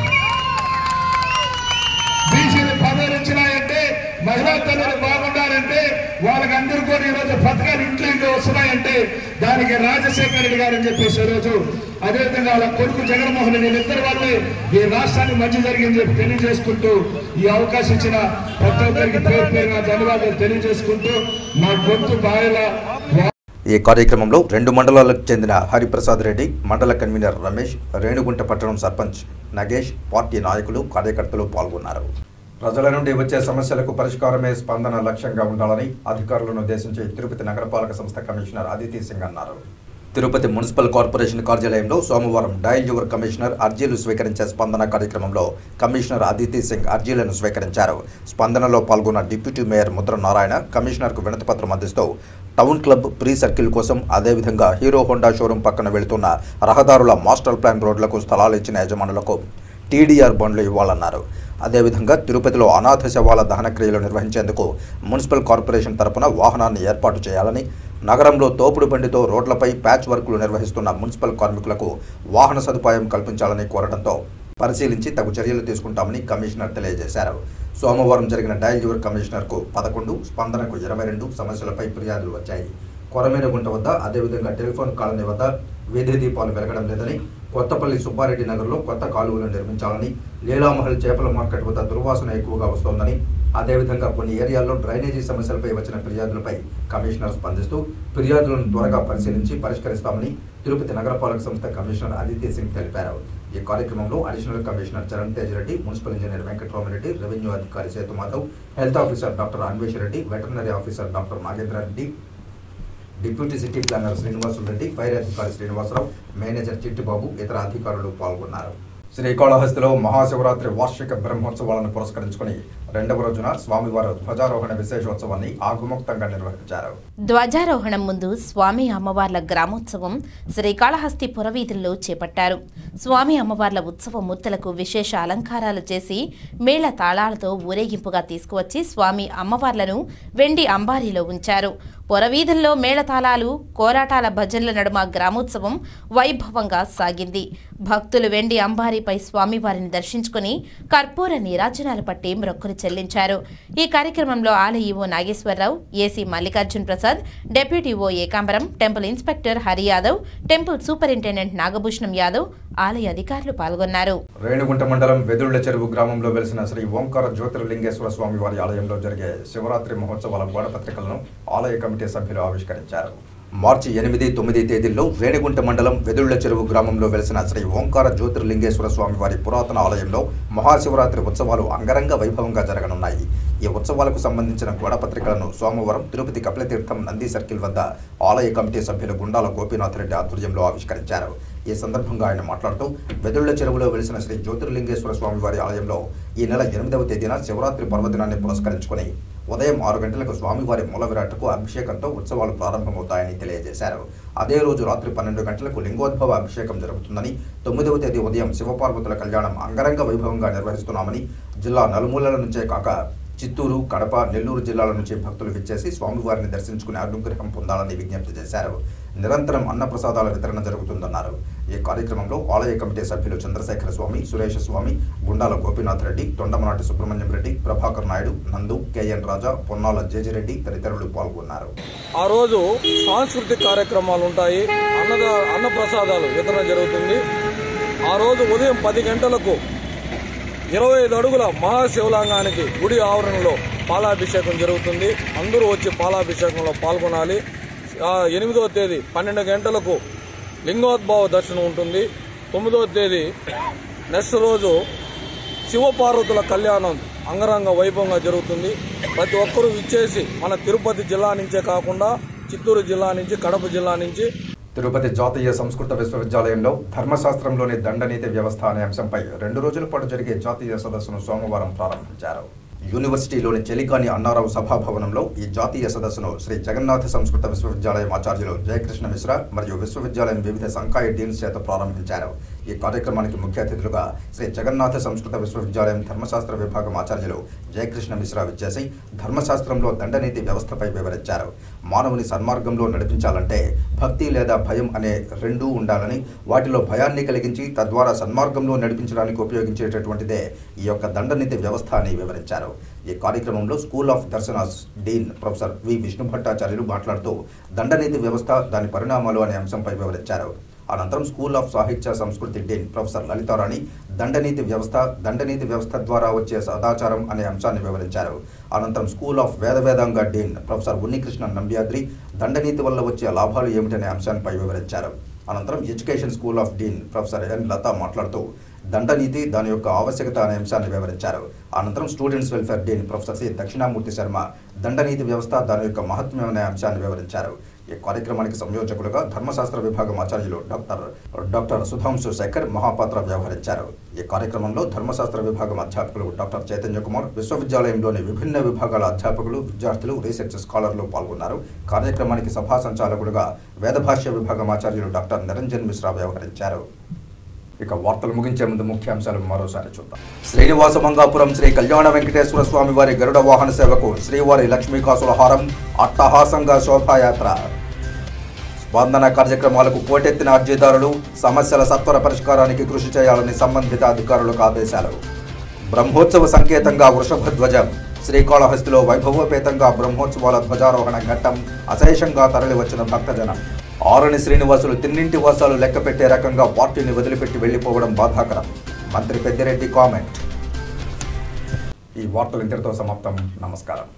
బీసీలు పదవులు ఇచ్చినాయంటే, మహిళా తల్లులు బాగుండాలంటే, వాళ్ళకి అందరూ కూడా ఈరోజు పథకాలు ఇంట్లో వస్తున్నాయంటే దానికి రాజశేఖర రెడ్డి గారు అని చెప్పేసి ఈరోజు, అదేవిధంగా వాళ్ళ కొడుకు జగన్మోహన్ రెడ్డి ఇద్దరు వాళ్ళే ఈ రాష్ట్రానికి మంచి జరిగిందని చెప్పి తెలియజేసుకుంటూ ఈ అవకాశం ఇచ్చిన ప్రతి ఒక్కరికి పేరు పేరున ధన్యవాదాలు తెలియజేసుకుంటూ నా గొంతు బాయల ఈ కార్యక్రమంలో 2 మండలాలకు చెందిన హరిప్రసాద్ రెడ్డి, మండల కన్వీనర్ రమేష్, రేణుగుంట పట్టణం సర్పంచ్ నగేష్, పార్టీ నాయకులు, కార్యకర్తలు పాల్గొన్నారు. ప్రజల నుండి వచ్చే సమస్యలకు పరిష్కారమే స్పందన లక్ష్యంగా ఉండాలని అధికారులను ఉద్దేశించి తిరుపతి నగరపాలక సంస్థ కమిషనర్ అదితి సింగ్ అన్నారు. తిరుపతి మున్సిపల్ కార్పొరేషన్ కార్యాలయంలో సోమవారం డయల్ యువర్ కమిషనర్ అర్జీలు స్వీకరించే స్పందన కార్యక్రమంలో కమిషనర్ అదితి సింగ్ అర్జీలను స్వీకరించారు. స్పందనలో పాల్గొన్న డిప్యూటీ మేయర్ ముద్ర నారాయణ కమిషనర్కు వినతిపత్రం అందిస్తూ టౌన్ క్లబ్ ప్రీ సర్కిల్ కోసం, అదేవిధంగా హీరో హోండా షోరూం పక్కన వెళుతున్న రహదారుల మాస్టర్ ప్లాన్ రోడ్లకు స్థలాలు ఇచ్చిన యజమానులకు టీడీఆర్ బండ్లు ఇవ్వాలన్నారు. అదేవిధంగా తిరుపతిలో అనాథ శవాల దహన క్రియలు నిర్వహించేందుకు మున్సిపల్ కార్పొరేషన్ తరపున వాహనాన్ని ఏర్పాటు చేయాలని, నగరంలో తోపుడు బండితో రోడ్లపై ప్యాచ్ వర్కులు నిర్వహిస్తున్న మున్సిపల్ కార్మికులకు వాహన సదుపాయం కల్పించాలని కోరడంతో పరిశీలించి తగు చర్యలు తీసుకుంటామని కమిషనర్ తెలియజేశారు. సోమవారం జరిగిన డయల్ యువర్ కమిషనర్కు 11, స్పందనకు 22 సమస్యలపై ఫిర్యాదులు వచ్చాయి. కొరమేనగుంట వద్ద, అదేవిధంగా టెలిఫోన్ కాలనీ వద్ద వీధి దీపాలు వెలగడం లేదని, కొత్తపల్లి సుబ్బారెడ్డి నగర్లో కొత్త కాలువలు నిర్మించాలని, లీలామహల్ చేపల మార్కెట్ వద్ద దుర్వాసన ఎక్కువగా వస్తోందని, అదేవిధంగా కొన్ని ఏరియాల్లో డ్రైనేజీ సమస్యలపై వచ్చిన ఫిర్యాదులపై కమిషనర్ స్పందిస్తూ ఫిర్యాదులను త్వరగా పరిశీలించి పరిష్కరిస్తామని తిరుపతి నగరపాలక సంస్థ కమిషనర్ అదితి సింగ్ తెలిపారు. ఈ కార్యక్రమంలో additional commissioner Charan Tej Reddy, municipal engineer Venkatarama Reddy, revenue అధికారి Sethu Madhav, health officer doctor Anvesh Reddy, veterinary officer doctor Nagendra Reddy, deputy city planner Srinivasulu Reddy, fire అధికారి శ్రీనివాసరావు, మేనేజర్ చిట్టిబాబు, ఇతర అధికారులు పాల్గొన్నారు. శ్రీకాళహస్తిలో మహాశివరాత్రి వార్షిక బ్రహ్మోత్సవాలను పురస్కరించుకుని 2వ రోజున స్వామివారి ధ్వజారోహణ విశేషోత్సవాన్ని ఆగమోక్తంగా నిర్వహించారు. ధ్వజారోహణం ముందు స్వామి అమ్మవార్ల గ్రామోత్సవం శ్రీకాళహస్తి పురవీధుల్లో చేపట్టారు. స్వామి అమ్మవార్ల ఉత్సవ మూర్తులకు విశేష అలంకారాలు చేసి మేళ తాళాలతో ఊరేగింపుగా తీసుకువచ్చి స్వామి అమ్మవార్లను వెండి అంబారీలో ఉంచారు. పురవీధుల్లో మేళతాళాలు, కోలాటాల భజనల నడుమ గ్రామోత్సవం వైభవంగా సాగింది. భక్తులు వెండి అంబారీపై స్వామివారిని దర్శించుకుని కర్పూర నీరాజనాలు పట్టి మొక్కులు చెల్లించారు. ఈ కార్యక్రమంలో ఆలయ EO Nageswara Rao, AC Mallikarjun Prasad, deputy ఓ Ekambaram, temple inspector Hari Yadav, temple superintendent Nagabhushanam Yadav, ఆలయ అధికారులు పాల్గొన్నారు. రేణుగుంట మండలం వెదుళ్ల చెరువు గ్రామంలో వెలిసిన శ్రీ ఓంకార జ్యోతిర్లింగేశ్వర స్వామి వారి ఆలయంలో జరిగే శివరాత్రి మహోత్సవాల గోడపత్రికలను ఆలయ కమిటీ సభ్యులు ఆవిష్కరించారు. మార్చి 8, 9 తేదీల్లో రేణిగుంట మండలం వెదుళ్ల చెరువు గ్రామంలో వెలిసిన శ్రీ ఓంకార జ్యోతిర్లింగేశ్వర స్వామి వారి పురాతన ఆలయంలో మహాశివరాత్రి ఉత్సవాలు అంగరంగ వైభవంగా జరగనున్నాయి. ఈ ఉత్సవాలకు సంబంధించిన గోడపత్రికలను సోమవారం తిరుపతి కపిలతీర్థం నంది సర్కిల్ వద్ద ఆలయ కమిటీ సభ్యులు గుండాల గోపీనాథ్ రెడ్డి ఆధ్వర్యంలో ఆవిష్కరించారు. ఈ సందర్భంగా ఆయన మాట్లాడుతూ వెదుళ్ల చెరువులో వెలిసిన శ్రీ జ్యోతిర్లింగేశ్వర స్వామి వారి ఆలయంలో ఈ నెల 8వ తేదీన శివరాత్రి పర్వదినాన్ని పురస్కరించుకుని ఉదయం 6 గంటలకు స్వామివారి మూల విరాట్కు అభిషేకంతో ఉత్సవాలు ప్రారంభమవుతాయని తెలియజేశారు. అదే రోజు రాత్రి 12 గంటలకు లింగోద్భవ అభిషేకం జరుగుతుందని, 9వ తేదీ ఉదయం శివపార్వతుల కళ్యాణం అంగరంగ వైభవంగా నిర్వహిస్తున్నామని, జిల్లా నలుమూలల నుంచే కాక చిత్తూరు, కడప, నెల్లూరు జిల్లాల నుంచి భక్తులు విచ్చేసి స్వామివారిని దర్శించుకుని అనుగ్రహం పొందాలని విజ్ఞప్తి చేశారు. నిరంతరం అన్నప్రసాదాల వితరణ జరుగుతుందన్నారు. ఈ కార్యక్రమంలో ఆలయ కమిటీ సభ్యులు చంద్రశేఖర స్వామి, సురేష స్వామి, గుండాల గోపీనాథ్ రెడ్డి, తొండమనాటి సుబ్రహ్మణ్యం రెడ్డి, ప్రభాకర్ నాయుడు, నందు, కేఎన్ రాజా, పొన్నాల జేజిరెడ్డి తదితరులు పాల్గొన్నారు. ఆ రోజు సాంస్కృతిక కార్యక్రమాలు ఉంటాయి, అన్నప్రసాదాలు వితరణ జరుగుతుంది. ఆ రోజు ఉదయం 10 గంటలకు 25 అడుగుల మహాశివలింగానికి గుడి ఆవరణలో పాలాభిషేకం జరుగుతుంది. అందరూ వచ్చి పాలాభిషేకంలో పాల్గొనాలి. 8వ తేదీ 12 గంటలకు లింగోద్భవ దర్శనం ఉంటుంది. 9వ తేదీ నెక్స్ట్ రోజు శివపార్వతుల కళ్యాణం అంగరంగ వైభవంగా జరుగుతుంది. ప్రతి ఒక్కరూ విచ్చేసి మన తిరుపతి జిల్లా నుంచే కాకుండా చిత్తూరు జిల్లా నుంచి, కడప జిల్లా నుంచి తిరుపతి జాతీయ సంస్కృత విశ్వవిద్యాలయంలో ధర్మశాస్త్రంలోని దండనీతి వ్యవస్థ అనే అంశంపై 2 రోజుల పాటు జరిగే జాతీయ సదస్సును సోమవారం ప్రారంభించారు. యూనివర్సిటీలోని చెలికాని అన్నారావు సభాభవనంలో ఈ జాతీయ సదస్సును శ్రీ జగన్నాథ సంస్కృత విశ్వవిద్యాలయం ఆచార్యులు జయకృష్ణ మిశ్రా మరియు విశ్వవిద్యాలయం వివిధ సంకాయ డీన్స్ చేత ప్రారంభించారు. ఈ కార్యక్రమానికి ముఖ్య అతిథులుగా శ్రీ జగన్నాథ సంస్కృత విశ్వవిద్యాలయం ధర్మశాస్త్ర విభాగం ఆచార్యులు జయకృష్ణ మిశ్రా విచ్చేసి ధర్మశాస్త్రంలో దండనీతి వ్యవస్థపై వివరించారు. మానవుని సన్మార్గంలో నడిపించాలంటే భక్తి లేదా భయం అనే రెండూ ఉండాలని, వాటిలో భయాన్ని కలిగించి తద్వారా సన్మార్గంలో నడిపించడానికి ఉపయోగించేటటువంటిదే ఈ యొక్క దండనీతి వ్యవస్థ అని వివరించారు. ఈ కార్యక్రమంలో స్కూల్ ఆఫ్ దర్శనాస్ dean professor V Vishnu Bhattacharyulu మాట్లాడుతూ దండనీతి వ్యవస్థ, దాని పరిణామాలు అనే అంశంపై వివరించారు. అనంతరం స్కూల్ ఆఫ్ సాహిత్య సంస్కృతి డీన్ ప్రొఫెసర్ లలితారాణి దండనీతి వ్యవస్థ ద్వారా వచ్చే సదాచారం అనే అంశాన్ని వివరించారు. అనంతరం school of Vedavedanga dean professor Unnikrishna Nambyadri దండనీతి వల్ల వచ్చే లాభాలు ఏమిటనే అంశాలపై వివరించారు. అనంతరం education school of dean professor N Latha మాట్లాడుతూ దండనీతి దాని యొక్క ఆవశ్యకత అనే అంశాన్ని వివరించారు. అనంతరం students welfare dean professor C Dakshinamurthy Sharma దండనీతి వ్యవస్థ దాని యొక్క మహత్వం అనే అంశాన్ని వివరించారు. ఈ కార్యక్రమానికి సంయోజకులుగా ధర్మశాస్త్ర విభాగం ఆచార్యులు డాక్టర్ సుధాంశు శేఖర్ మహాపాత్ర వ్యవహరించారు. ఈ కార్యక్రమంలో ధర్మశాస్త్ర విభాగం అధ్యాపకులు డాక్టర్ చైతన్య కుమార్, విశ్వవిద్యాలయంలోని విభిన్న విభాగాల అధ్యాపకులు, విద్యార్థులు, రీసెర్చ్ స్కాలర్లు పాల్గొన్నారు. కార్యక్రమానికి సభా సంచాలకులుగా వేదభాష్య విభాగం ఆచార్యులు డాక్టర్ నిరంజన్ మిశ్రా వ్యవహరించారు. ఇక వార్తలు ముగించే ముందు ముఖ్యాంశాలు మరోసారి చూద్దాం. శ్రీనివాస మంగాపురం శ్రీ కళ్యాణ వెంకటేశ్వర స్వామి వారి గరుడ వాహన సేవకు శ్రీవారి లక్ష్మీకాసుల హారం, అట్టహాసంగా శోభాయాత్ర. స్పందన కార్యక్రమాలకు పోటెత్తిన అర్జీదారులు, సమస్యల సత్వర పరిష్కారానికి కృషి చేయాలని సంబంధిత అధికారులకు ఆదేశాలు. బ్రహ్మోత్సవ సంకేతంగా వృషభ ధ్వజం. శ్రీకాళహస్తిలో వైభవోపేతంగా బ్రహ్మోత్సవాల ధ్వజారోహణ ఘట్టం. అశేషంగా తరలివచ్చిన భక్తజనం. ఆరణి శ్రీనివాసులు తిన్నింటి వాసాలు లెక్కపెట్టే రకంగా పార్టీని వదిలిపెట్టి వెళ్లిపోవడం బాధాకరం. మంత్రి పెద్దిరెడ్డి కామెంట్. ఈ వార్తలు ఇంతటితో సమాప్తం. నమస్కారం.